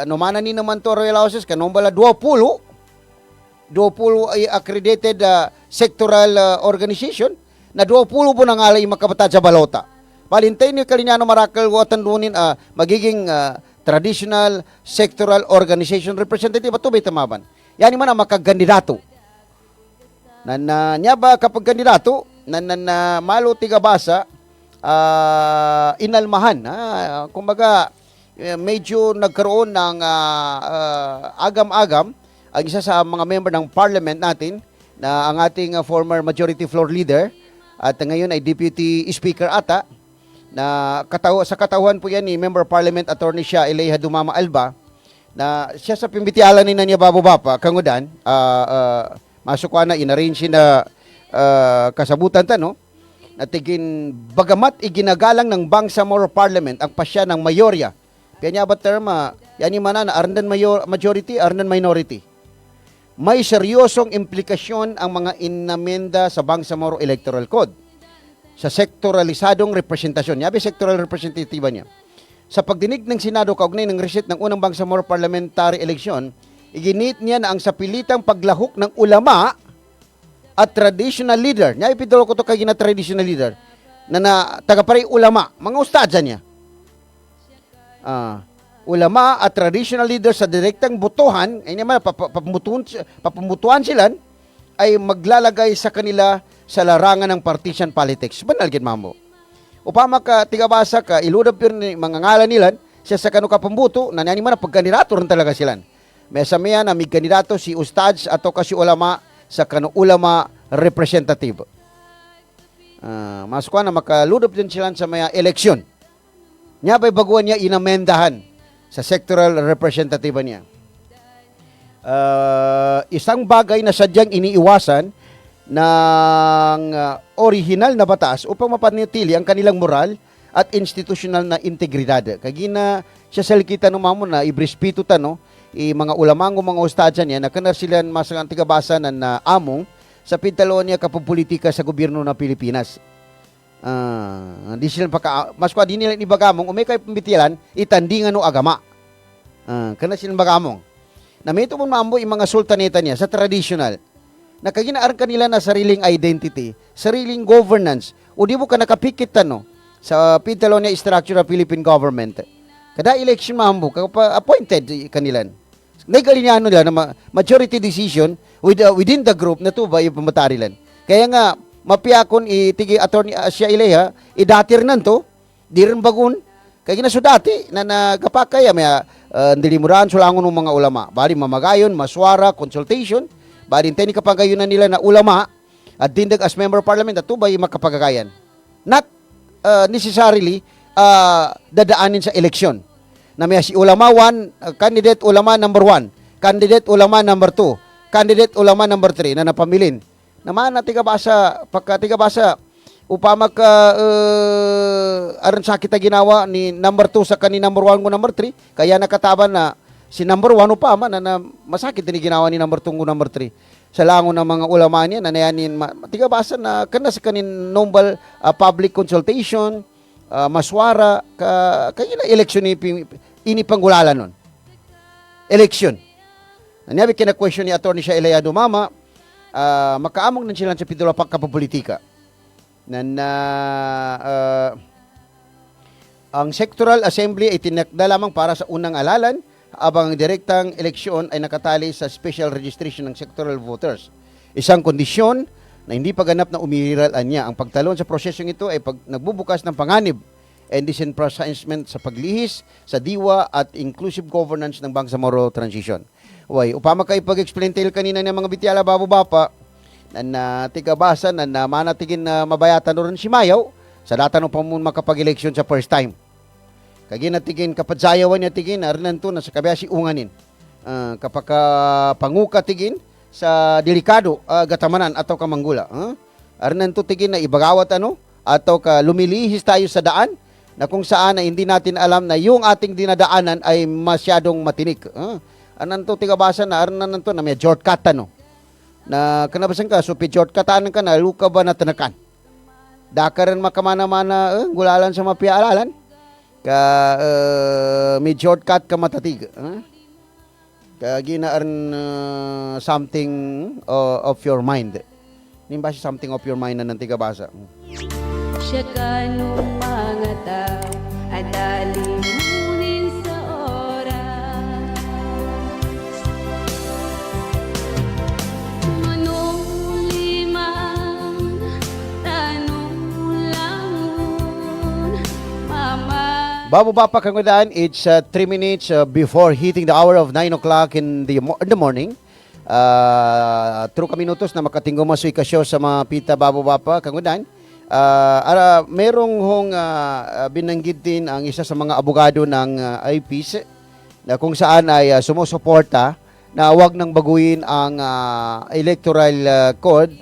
numana ni naman to Royal Houses kanombala 20 ay accredited sectoral organization na 20 po nangalay makabata sa balota. Palintay ni Kalinyano Marakal watan dunin magiging traditional sectoral organization representative ato bay tamaban. Yani man ang makagandidato. Niya ba kapag kandidato na malo tiga basa inalmahan kumbaga medyo nagkaroon ng agam-agam ang isa sa mga member ng parliament natin na ang ating former majority floor leader at ngayon ay deputy speaker ata na sa katauhan po yan ni member parliament attorney siya Eleha Dumama Alba na siya sa pimbitialan ni niya Babo Bapa kangudan masukwa na inarrange na kasabutan ta no natigin bagamat iginagalang ng Bangsamoro Parliament ang pasya ng mayorya kaya niya ba term yani mana na arnan majority arnan minority may seryosong implikasyon ang mga inamenda sa Bangsamoro Electoral Code sa sektoralisadong representasyon. Yabi sektoral representative niya. Sa pagdinig ng Senado kaugnay ng result ng unang Bangsamoro parliamentary election, iginit niya na ang sapilitang paglahok ng ulama at traditional leader. Niya ipidolo ko to kay gina traditional leader na tagapare ulama, mga ustadya niya. Ulama at traditional leaders sa direktang botohan, ay naman papumutuan sila, ay maglalagay sa kanila sa larangan ng partisan politics. Banal gid mamo. Upama ka tigabasa ka iludab pir ni mga ngalan nila siya sa kanu ka pambuto na nani man pagkandidato ron talaga sila. Mesa miya na mig kandidato si ustads ato ka si ulama sa kanu ulama representative. Masukwa na makaludab din sila sa mga eleksyon. Nya ba'y baguhan niya inamendahan sa sectoral representative niya. Isang bagay na sadyang iniiwasan ng original na batas upang mapanatili ang kanilang moral at institutional na integridad. Kagina siya salikita no mamo na ibrespeto ta no mga ulamango mga ustadya niya na kanar sila masangang tigabasa na among sa pintalon niya kapopolitika sa gobyerno ng Pilipinas. Di sila mas kwa di nila ibagamong umay kay pambitilan itandingan no agama. Kana sila bagamong. Na may tumon mambo yung mga sultaneta niya sa traditional na kaginaan kanila na sariling identity, sariling governance, o di mo ka nakapikit no, sa pintalon niya structure of Philippine government. Kada election mambo, appointed kanilan. Nagalinyano nila na majority decision within the group na to ba yung pamatarilan. Kaya nga, mapiyakon itigi attorney siya Eleha, idatir nanto, di rin bagun, kaya ginasudati na nagapakaya, may ndilimuraan sulangon ng mga ulama. Bali mamagayon, maswara, consultation, bali teni kapagayunan nila na ulama at dindag as member of parliament at tubay makapagagayan. Not necessarily dadaanin sa eleksyon. Na may si ulama 1, candidate ulama number 1, candidate ulama number 2, candidate ulama number 3 na napamilin. Naman na tigabasa, pagkatigabasa, upama ka aron sa kita ginawa ni number 2 sa kani number 1 ko number 3 kaya nakataban na si number 1 upama na masakit ni ginawa ni number 2 ko number 3 sa langon ng mga ulama niya na nayanin tigabasa na kana sa kanin noble public consultation maswara kaya na election ini panggulalan nun election niya kina question ni attorney siya Eleha Dumama makaamong nan sila sa pidula pagkapolitika ang sectoral assembly ay tinakda lamang para sa unang alalan habang ang direktang eleksyon ay nakatali sa special registration ng sectoral voters. Isang kondisyon na hindi paganap na umiralan niya. Ang pagtalon sa prosesyong ito ay nagbubukas ng panganib and disenfranchisement sa paglihis, sa diwa at inclusive governance ng Bangsamoro transition. Upama kayo pag-explain tayo kanina ng mga bityala Babo Bapa, na tigabasa na manatigin na mabayatan ron si Mayaw sa data nung pamun makapag-eleksyon sa first time. Kagi natigin kapadsayawan niya tigin arnan to na sa kabaya si unganin. Kapag panguka tigin sa delikado gatamanan atau kamanggula. Arnan to tigin na ibagawat atau ka lumilihis tayo sa daan na kung saan na hindi natin alam na yung ating dinadaanan ay masyadong matinik. Anan to tigabasa na arnan to na may shortcut na kanabasan ka so shortcutan ka na luka ba na tanakan. Dakaran makamana-mana gulalan sa mapiaalalan ka may shortcut ka matatig. Ginaan something of your mind. Hindi ba siya something of your mind na nantiga basa? Siya kanong mga tao at alimunin sa oras. Manuliman, tanulangon, mama. Babu Bapa Kangudan, it's 3 minutes before hitting the hour of 9 o'clock in the morning. True ka minutos na makatinggo masoy ka show sa mga pita Babu Bapa Kangudan. Merong hong binanggit din ang isa sa mga abogado ng IPs na kung saan ay sumusuporta na wag nang baguhin ang electoral code,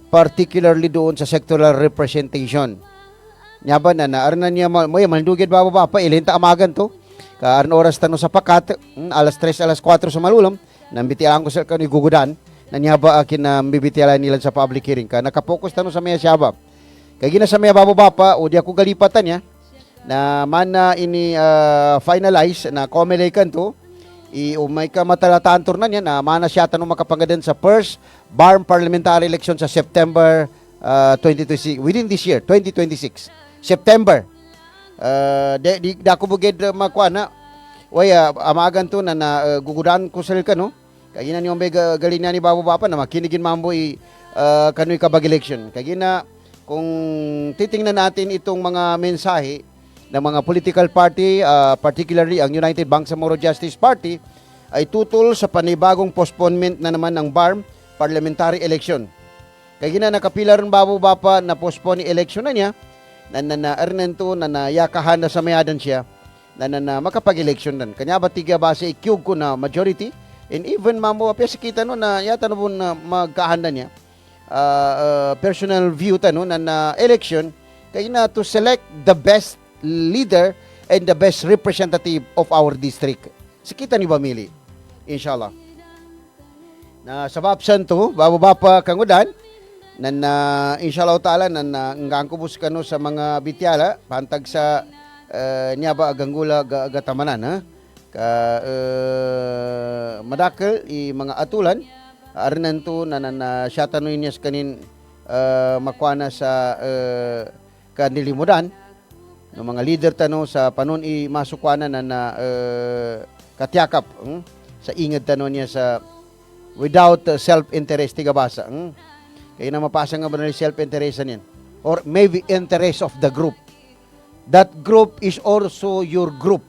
particularly doon sa sectoral representation. Nyaba na arnan niya mandugid Babu Bapa ilinta amagan to. Kaarn oras tano sa pakat, alas 3 alas 4 sa malulom, nambitian ko sa kanigugudan na nyaba akin na mbibitialan nila sa public hearing ka nakapokus tano sa Maya Shabab. Kaya gina sa Maya Babu Bapa o di ako galipatan niya na mana ini finalize na komelekan to may kamatalatantor na niya na mana siya tanong makapagadan sa first BARM parliamentary election sa September 2026 within this year 2026 September di ako bugid makuha na waya amagan to na gugudan ko sa ka no kaya na niyo may galin ni Babu Bapa na makinigin mambo kanoy kabag election kaya na kung titingnan natin itong mga mensahe ng mga political party, particularly ang United Bangsamoro Justice Party, ay tutol sa panibagong postponement na naman ng BARM parliamentary election. Kaya gina nakapilar ng Babu Bapa na postpone election na niya, na Ernento na nayakahan na sa mayadan siya, na makapag-election nan. Kanya ba tiga base ikyug ko na majority, and even mambo apya sikita no na yata na po na magkahanda niya. Personal view na election kaya na to select the best leader and the best representative of our district. Sikita ni Bamili. Inshallah. Na sa babsan to, Babu Bapa Kangudan, na inshallah ta'ala na ngangkubus kano sa mga bityala, pantag sa niya ba aganggula gatamanan, madakal mga atulan, arnan to na siya tanuin niya kanin makwana sa kanilimudan ng mga leader tano sa panon masukwana na katyakap sa ingad tano niya sa without self-interest tiga basa. Kaya na mapasa nga ba na self-interest niyan or maybe interest of the group. That group is also your group.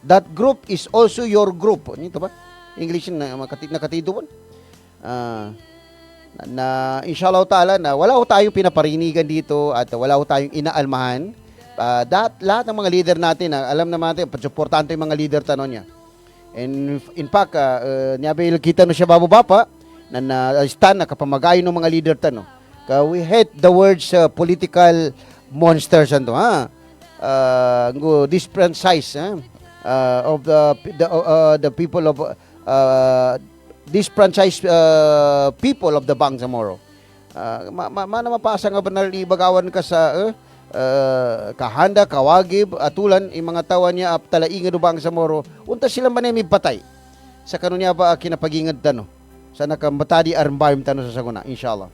That group is also your group. Ito ba? English na nakatido na inshallah ta'ala na wala ho tayong pinaparinigan dito at wala ho tayong inaalmahan. Lahat ng mga leader natin, alam naman natin, pagsuportante yung mga leader tanon niya. And in fact, niyabil kita no siya Babu Bapa na stand na kapamagayon ng mga leader tano. We hate the words political monsters and disfranchise of the people of disfranchised people of the Bangsamoro. Mana mapasa nga banal ibagawan ka sa kahanda, kawagib, atulan, yung mga tawa niya talaingan do Bangsamoro, unta sila manemi patay. Sa kanunya ba kinapagingad tano? Sa nakamatadi armbarm tano sa saguna, inshallah.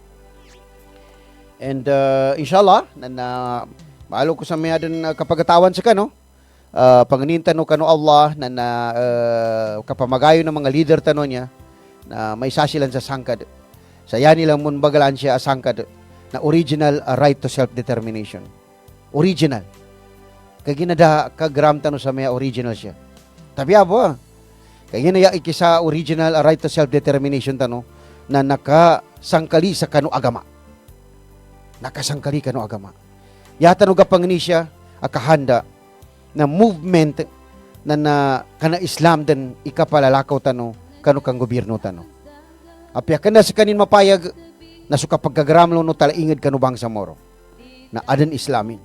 And inshallah, na maalo ko sa mayadan kapagatawan sa kano, panganintan no kano Allah na kapamagayo ng mga leader tano niya, na may sasilan sa sangkad. Saya nilang mun bagalan siya sangkad na original right to self-determination. Original. Kaya ginada kagram tano sa may original siya. Tabi abo kaya ginaya ikisa original right to self-determination tano na nakasangkali sa kano agama. Nakasangkali kano agama. Yata no gapangni siya akahanda na movement na kana Islam den ikapalalakaw tano kano kang gobyerno tano. Apya ka na sa kanin mapayag na suka pagkagaramlo no talaingid ka no bangsa moro. Na adan Islamin.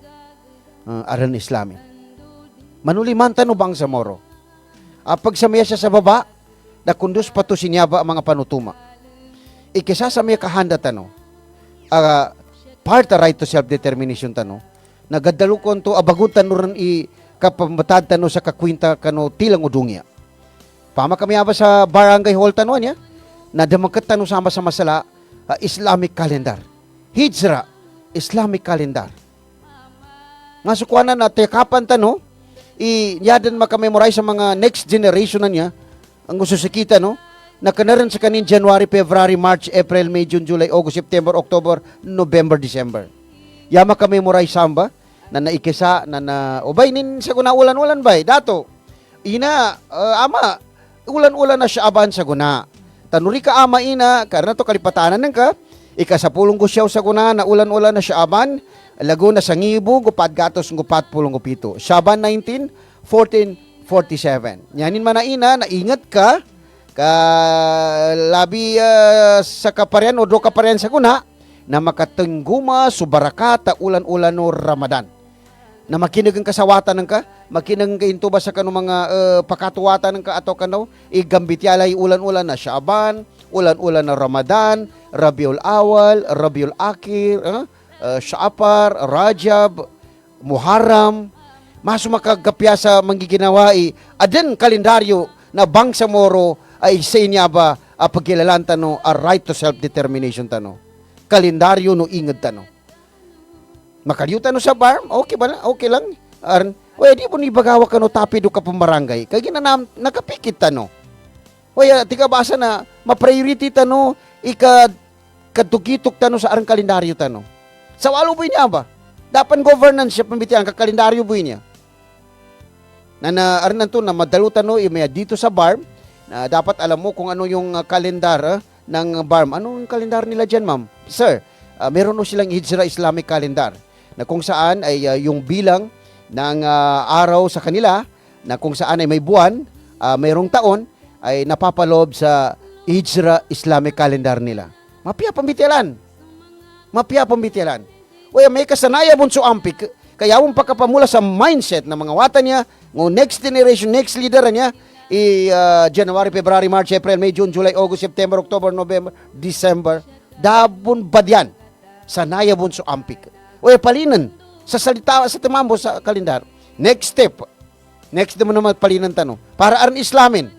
Adan Islamin. Manuliman no bangsa moro. Pag samaya siya sa baba, na kundus pato sinyaba ang mga panutuma. Ikisa sa may kahanda tano, part right to self-determination tano, nagadalukon to abagutan no rin kapambatad tano sa kakwinta kano tilang udungya. Pama kami aba sa barangay hall tano niya, na damagat tano sama sa masala, Islamic calendar. Hijra, Islamic calendar. Nga sukwanan na tekapan tano, yadan makamemorize sa mga next generation na niya, ang gusto sa kita, no? Nakanaran sa kanin January, February, March, April, May, June, July, August, September, October, November, December. Yama ka memorize samba, na naikisa, na ubay nin sa guna ulan-ulan bay, dato. Ina, ama, ulan-ulan na siya aban sa guna. Tanuri ka ama ina, karena to kalipatanan ng ka, ikasapulong ko siya sa guna, na ulan-ulan na siya aban, Laguna sa Ngibu, gupad gatos, gupat pulong gupito. Shaban 19, 1447. Yanin man na ina, naingat ka, labi sa kaparian o do kaparian sa kuna, na makatengguma, subarakata, ulan-ulan no Ramadan. Na makinig ang kasawatan ng ka, makinig ka into ba sa kano mga pakatuwatan ng ka ato kano, igambit yalay ulan-ulan na Shaban, ulan-ulan na Ramadan, Rabiul Awal, Rabiul Akhir, Sha'apar, Rajab, Muharram, maso makagapya sa manggiginawa adan kalendaryo na bangsa moro ay sa inya ba pagkilalan tano a right to self-determination tano. Kalendaryo no inged tano. Makaliw tano sa barm, okay ba? Okay lang. Di mo ni bagawa ka no tapido ka pamarangay. Kaya ginanam, nakapikit tano. Tiga basa na ma-priority tano, kadugitok tano sa arang kalendaryo tano. Sa walo buhay niya ba? Dapan governance siya pambitian, kakalendaryo buhay niya. Na to na madalutan no may dito sa BARM na dapat alam mo kung ano yung kalendar ng BARM. Ano yung kalendar nila diyan, ma'am? Sir, meron no silang Hijra Islamic calendar na kung saan ay yung bilang ng araw sa kanila na kung saan ay may buwan, mayroong taon ay napapalob sa Hijra Islamic calendar nila. Mapia pambitialan. May kasanaya bunso ampik kaya yung pagkapamula sa mindset ng mga wata niya, ng next generation, next leader niya, January, February, March, April, May, June, July, August, September, October, November, December, dabon badyan, sanaya bunso ampik. Palinan, sa salita, sa timambo sa kalendar. Next step, next naman palinan tano, para aran Islamin,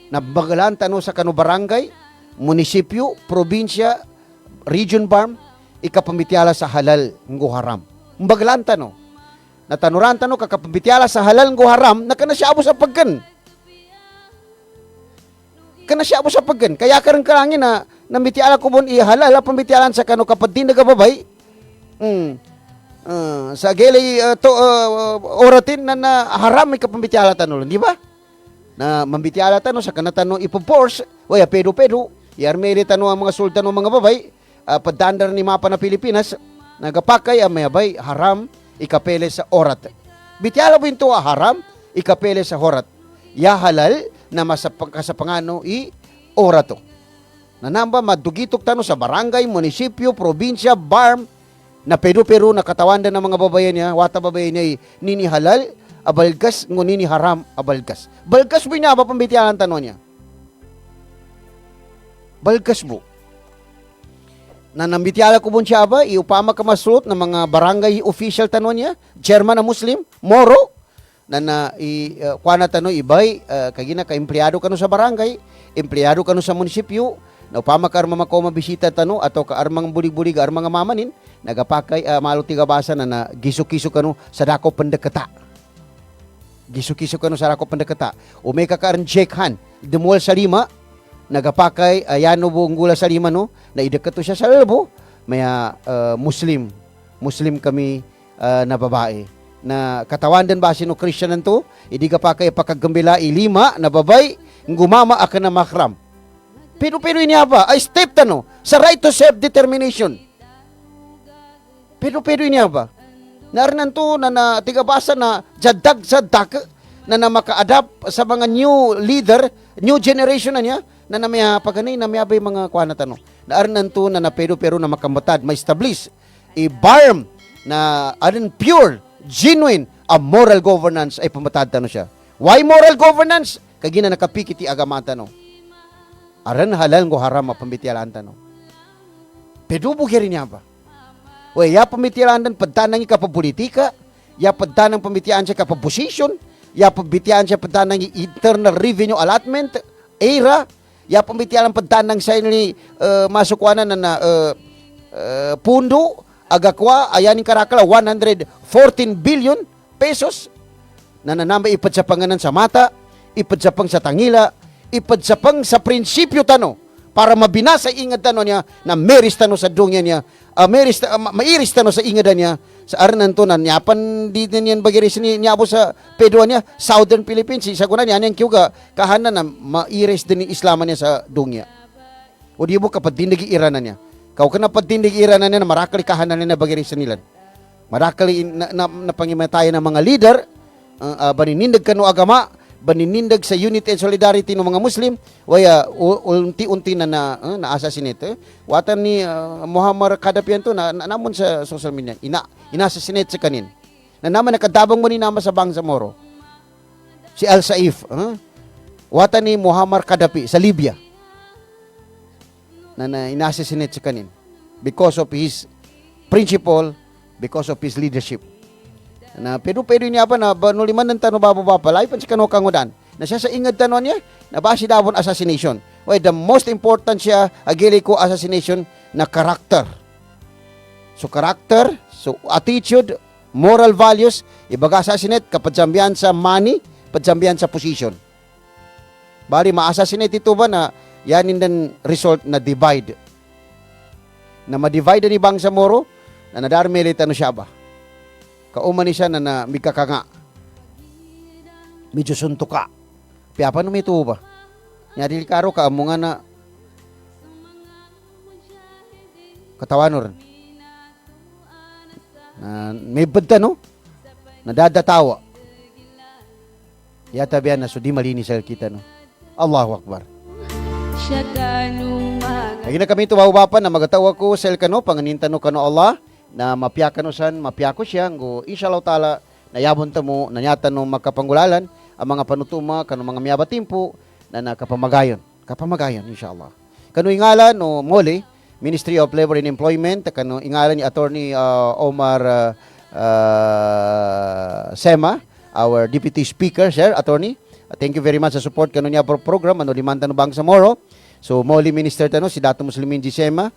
nabagalan tano sa kano barangay, munisipyo, probinsya, region BARM, ikapamitiala sa halal ng haram. Mbaglan tano. Natanuran tano kakapamitiala sa halal ng haram na kana siya abo sa paggan. Kaya karang karangin na namitiala ko bon ihalal pamitialan sa kano kapag di nagababay. Sa gelay oratin na haram may kapamitiala tano, di ba? Na mambitiala tano sa kanatano ipo-force, pedo-pedo, yarmeli tano ang mga sultan ng mga babay. Padandar ni mapa na Pilipinas, nagapakay ang mayabay, haram, ikapele sa orat. Bityala po ito haram, ikapele sa horat. Ya halal, na masapangano orato. Nanamba, madugitok tano sa barangay, munisipyo, probinsya, BARM, na pero na katawan ng mga babayan niya, wata babayan niya, nini halal, abalgas, ngunini haram, abalgas. Balgas po niya, ba pambityalan tano niya? Balgas bro. Na nambitiala ko siya ba, iupama ka masrut ng mga barangay official tano niya, German na Muslim, Moro, kuana tano ibay, kagina ka empleyado kano sa barangay, empleyado kano sa munisipyo, na upama ka arma makoma bisita tano, atau ka armang bulig-bulig, armang mamanin, nagapakay, malo tiga basa na giso-kiso kano sa dako pendekata. Giso-kiso kano sa dako pendekata. Umay ka karan Jekhan, demual sa lima, nagapakay ayano buong gula sa lima no na idekat to siya sa labo maya Muslim kami na babae na katawan din ba sino Christian to idi kapakay pakagambila lima na babay ngumama akan na makram pero niya ba ay step tano sa right to self determination pero niya ba narinan to na tigabasa na jadag na maka-adapt sa mga new leader, new generation na niya, na namaya pagani namayabay mga kuan na tano. Naaran to na pero na makamatad, ma-establish a BARM na aron pure, genuine, a moral governance ay pamatad tano siya. Why moral governance? Kagina nakapikiti agamata no. Aran halal ngo haram pambitialan tano. Pero bugiri niya ba? O ya pamitialan padtanang ikapapolitika, ya padtanang pamitian siya kapaposisyon, ya pamitian siya padtanang internal revenue allotment, era, ya pamitialan padtanang sa ni masukwanan na pundo, agakwa, ayaning karakala, 114 billion pesos, na nanambay ipadsapanganan sa mata, ipadsapang sa tangila, ipadsapang sa prinsipyo tano, para mabinasa ingad tano niya, na meris tano sa dungya niya, mairis tano sa ingad niya, sa aranan to na nyapan di niyan bagiris ni nyabo sa pedwa niya, Southern Philippines, sa kunan niya, yung kyuga, kahanan na mairis din ni Islaman niya sa dungya. O di mo kapadindig iranan niya. Kau kena padindig iranan niya na marakali kahanan niya na bagiris nila. Marakali na pangimatayan ng mga leader, baninindag kano agama, baninindag sa unity and solidarity ng mga Muslim, waya unti-unti na assassinate. Watan ni Muhammad Kadapian to na namon sa social media, ina-assassinate sa kanin. Na naman nakatabang mo ni nama sa Bangsamoro. Si Al Saif, watan ni Muhammad Kadapi sa Libya. Na ina-assassinate sa kanin because of his principle, because of his leadership. Na pero niya pa na banuliman ng tano baba lai pan si kano kangudan. Na siya sa ingad tanon niya na basi davon assassination. Why the most important siya agili ko assassination na character. So character, so attitude, moral values, ibaga assassinate kapadjambian sa money, padjambian sa position. Bali ma-assassinate ito ba na yanin din result na divide. Na ma-divide ni Bangsamoro na nadarmeli tano siya ba. Kauman ni siya na migkakanga. Medyo suntuka. Piapa no may tuho ba? Nyadil karo ka mo nga na katawanor. May badta no? Nadadatawa. Yata biyan na so di malinis kita no. Allahu Akbar. Siya kanong mga Lagi na kami tumawapan na magatawa ko sa kano, panganintan no kano Allah, na mapiyaka no san, mapiyako siya, ngo inshallah ta'ala, nayabon ta mo, nanyatan no magkapanggulalan, ang mga panutuma, kano mga miyabatimpo, na nakapamagayon. Kapamagayon, inshallah. Kano ingala no mole, Ministry of Labor and Employment, kano ingala ni Attorney Omar Sema, our Deputy Speaker, Sir, Attorney. Thank you very much sa support kano niya for program, ano limanta no Bangsamoro. So, mole Minister tano, si Dato Muslimin G. Sema,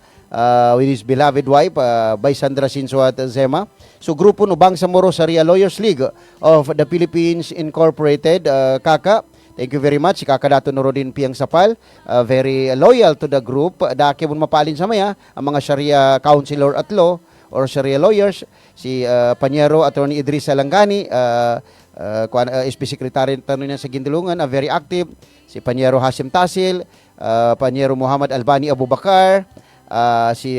with his beloved wife, by Sandra Sinsuat Zema. So, grupo no Bangsamoro Sharia Lawyers League of the Philippines Incorporated, Kaka. Thank you very much. Si Kaka Dato Norodin Piang Sapal, very loyal to the group. Daki mo mapalin sa maya, ang mga Sharia Counselor at Law or Sharia Lawyers. Si Panyero Attorney Idris Salangani, SP Secretary tanong niya sa Gindulungan, very active. Si Panyero Hashim Tasil, Panyero Muhammad Albani Abubakar, si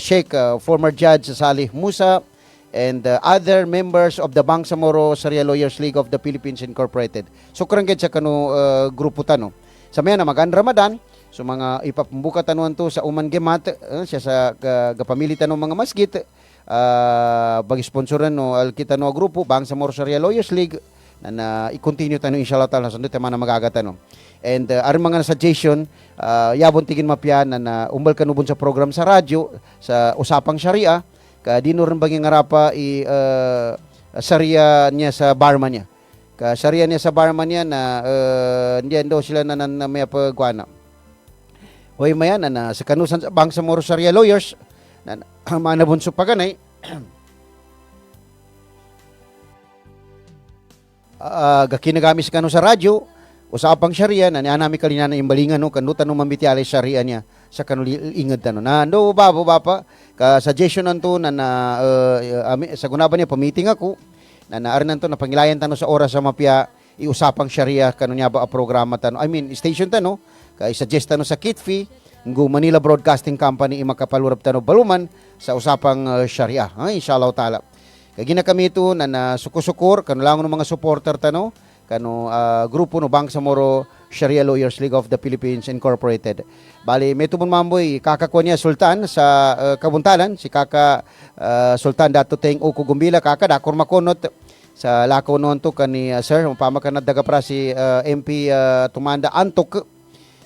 Sheikh former Judge Salih Musa, and other members of the Bangsamoro Sharia Lawyers League of the Philippines Incorporated. So karangkit sa kanu grupo tano. Sa maya na magan Ramadan, so mga ipapambuka tanuan to sa Uman Gemat, siya sa gapamili tanong mga masjid, bagi-sponsoran no kita no grupo Bangsamoro Sharia Lawyers League na i-continue tanong inshallah ta'ala sa tema na magagata no. And aron mga suggestion, yabon tigin mapyan na umbal kanubon sa program sa radyo sa Usapang Sharia, ka dino rin bang ngarapa Sharia niya sa Barma niya. Ka Sharia niya sa Barma niya na ndiyan daw sila na may pagkuana. Hoy maya na sa kanusan sa Bangsamoro Sharia Lawyers na manabunso pa ganay. Gakinagami sa kanu sa radyo, Usapang Sharia na nianami kalina na imbalingan no kanutan no mambitialay Sharia niya sa kanuli inged tano. Na ando baba ka suggestion nanto na sa gunaban niya pa-meeting ako na naarnan to na pangilayan tano sa oras sa mapya iusapang Sharia kanu niya ba a programa tano. I mean station tano ka i-suggest tano sa Kitfi ng Manila Broadcasting Company imakapalurap tano baluman sa usapang Sharia. Inshallah taala. Kagina kami ito na sukusukur, kanulangon ng mga supporter tano, grupo no Bangsamoro Sharia Lawyers League of the Philippines Incorporated. Bali may tubon mamboy kaka ko niya Sultan sa Kabuntalan, si kaka Sultan Dato Teng Uko Gumbila kaka dakor makonot sa lakaw noon to kani sir pamakan na daga pra si MP Tumanda Antok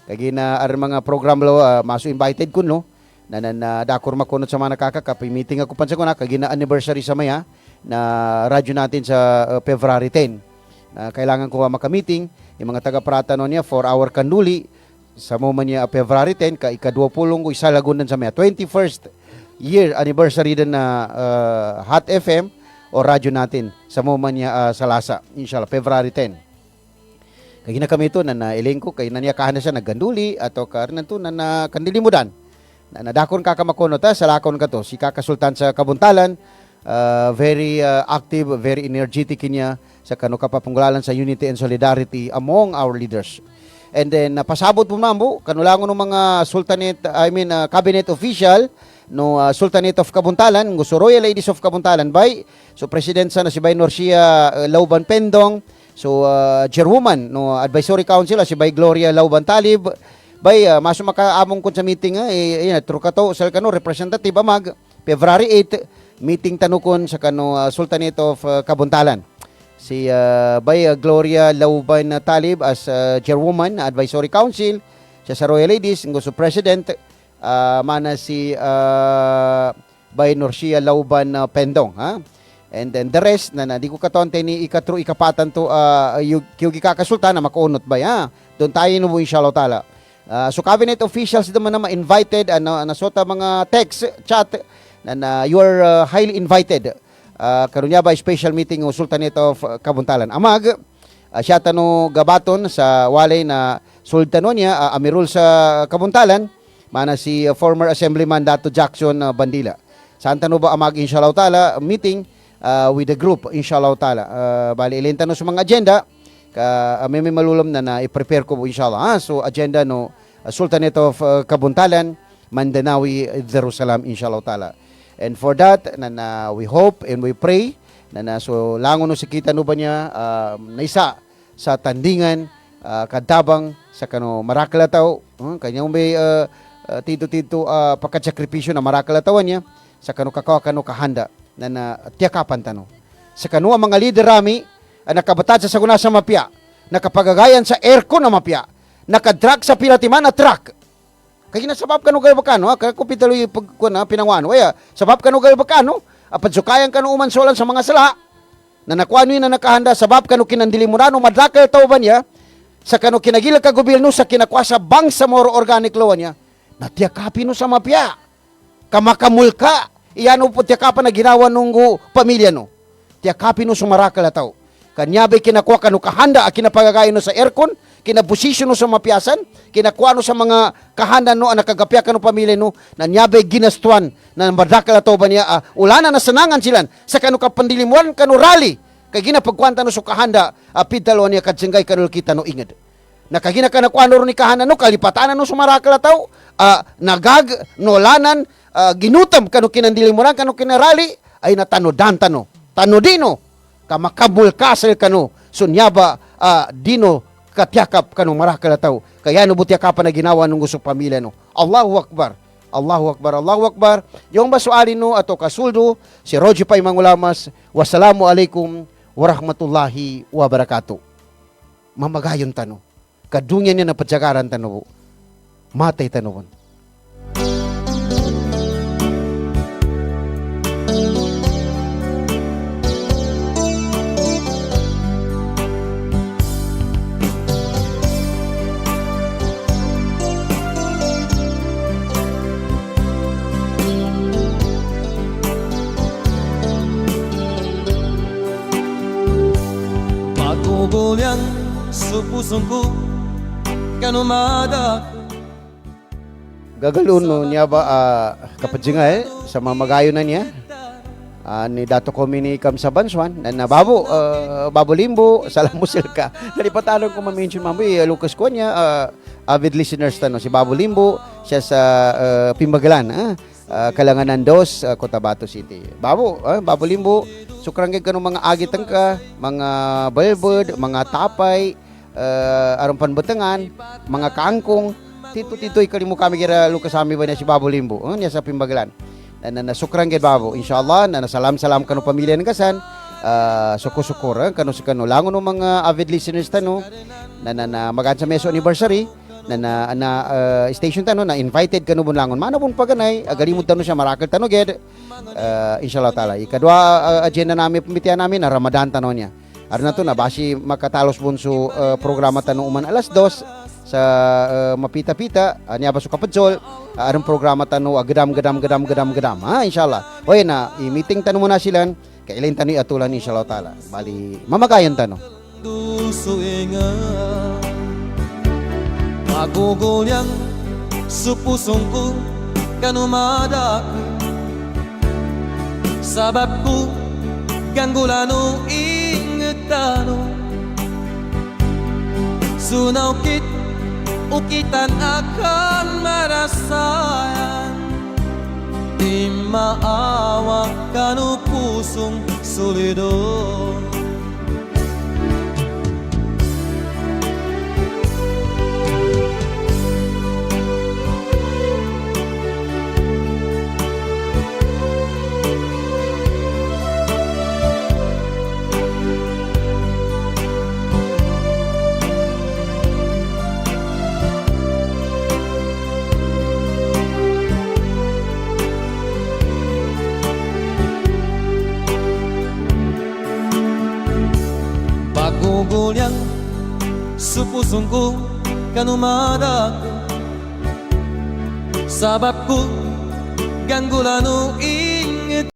kagi na ar mga program lo maso invited kun no na dakor makunot sa mga nakaka meeting ako pansa ko na kagi na anniversary sa maya na radyo natin sa February 10. Kailangan ko maka-meeting yung mga taga-prata no niya 4-hour kanduli sa moment niya February 10 ka ika-20 ko isa lagunan sa maya 21st year anniversary din na Hot FM o radyo natin sa moment niya sa Lasa inshallah February 10. Kaya kami ito na nailing ko, kaya naniyakahan na siya nagganduli at karan to na kandilimudan. Na nadakon kakamakonot sa lakon ka to. Si kakasultan sa Kabuntalan, very active, very energetic niya sa kapapangulalan sa unity and solidarity among our leaders. And then, pasabot po nambo, kanulangon ng mga cabinet official, no Sultanate of Kabuntalan, gusto Royal Ladies of Kabuntalan, by, so President sa na si Bay Norcia Lauban Pendong, so Chairwoman no Advisory Council si Bay Gloria Lauban Talib bay maso makaamong kun sa meeting trukato sal kano representative amag February 8 meeting tanukon sa kano Sultanate of Kabuntalan si Bay Gloria Lauban Talib as Chairwoman Advisory Council siya sa Royal Ladies gusto President mana si Bay Norcia Lauban Pendong ha. And then the rest na di ko katonte ni ikatro ikapatan to yung kakasultan na makunot ba ya doon tayo no inshallah taala so cabinet officials naman na ma-invited nasota mga text chat na you are highly invited karunya ba special meeting ng Sultanate of Kabuntalan amag siya tano gabaton sa walay na sultano niya amirul sa Kabuntalan mana si former assemblyman Dato Jackson Bandila saan tano ba amag inshallah taala meeting with the group inshallah taala bali ilenta no sa mga agenda may malulom na i-prepare ko inshallah so agenda no Sultanate of Kabuntalan Mandanawi Jerusalem inshallah taala and for that na we hope and we pray na so langon no sikita no ba niya naisa sa tandingan kadabang sa kano marakalataw kanyang may tito pagkasakripisyo na marakalataw niya sa kano kano kahanda na tiyakapan tano. Sa kanua mga leader rami, nakabatad sa saguna sa mapya, nakapagagayan sa aircon na mapya, nakadrag sa pilatiman na truck. Kaya nasabab ka no galbakano, kaya kupitalo yung pinangwano, sabab ka no galbakano, apadsukayan ka no umansolan sa mga sala, na nakuano yun na nakahanda, sabab ka no kinandilimuran, madrakal tao ba niya, sa kano kinagila ka gobyerno, sa kinakwa sa Bangsamoro Organic Law niya, natiyakapin no sa mapya, kamakamulka, iyan po tiyakapan na ginawa nung pamilya no. Tiyakapin no sumarakal na tao. Kanyabay kinakuha ka no kahanda a kinapagagayon no sa aircon, kinabusisyon no sa mapiasan, kinakuha no sa mga kahanda no nakagapya ka no pamilya no, nanyabay ginastuan na madrakal na tao ba niya, ulana na sanangan silan, sa kano kapandilimuan kano rally, kay ginapagkwanta no sa kahanda, pidalo niya kadsinggay kano kita no inged. Nakagina ka nakuha no ni kahanda no, kalipatanan no sumarakal na tao, nagag, nolanan, ginutam kano kinandilimuran kano kinarali ay natanodan tanodino kamakabul kasel kano sunyaba dino katyakap kano marakal taw kaya no butyakapan na ginawa nung gusto pamilya no Allahu Akbar Allahu Akbar Allahu Akbar yung basuali no ato kasuldo si Roger Pay Mangulamas wassalamu alaikum warahmatullahi wabarakatuh mamagayon tano kadungyan niya na padyagaran tano matay tanowon. Patungkol yan sa pusong ko kanumada Gagalun no niya ba kapadjingay sa mamagayo na niya ni Dato Komini Kam sa Banswan na babo Limbo salamusil ka nalipatanon ko ma-mention mamay Lucas ko niya avid listeners tano si Babo Limbo siya sa Pimbagalan Kalanganan 2 Cotabato City Babo Limbo Sukran gid kanong mga agitang ka, mga balbod, mga tapay, aron panbatangan, mga kangkong, tito-titoy kalimu kami gira lukasami ba na si Babo Limbo. Niya sa Pimbagalan. Na sukran gid Babo. Inshallah na salam-salam kanu pamilya ng kasan. Suko-sukur kanu sa kanu langon ng mga avid listeners tano na magan sa meso anniversary na station tano na invited kanu bunlangon mana pun paganay agalimod tano siya marakal tano ged inshallah taala ikadua agenda namin pamitian namin na Ramadan tano niya arna to na basi makatalos bunso programa tano uman alas 2 sa mapita-pita niya baso kapadsol aron programa tano agdam inshallah oy na i-meeting tano muna silan kailan tano atulan inshallah taala bali mamagayon tano Dusuinga Magugulyang sa pusong ko Kanumadaku Sabab ko Ganggulano ingetano Sunaw kit Ukitan akan marasayan Di maawak kanu pusong solido Pagugulyang sa pusong ko kanumadaku Sabab ko ganggulano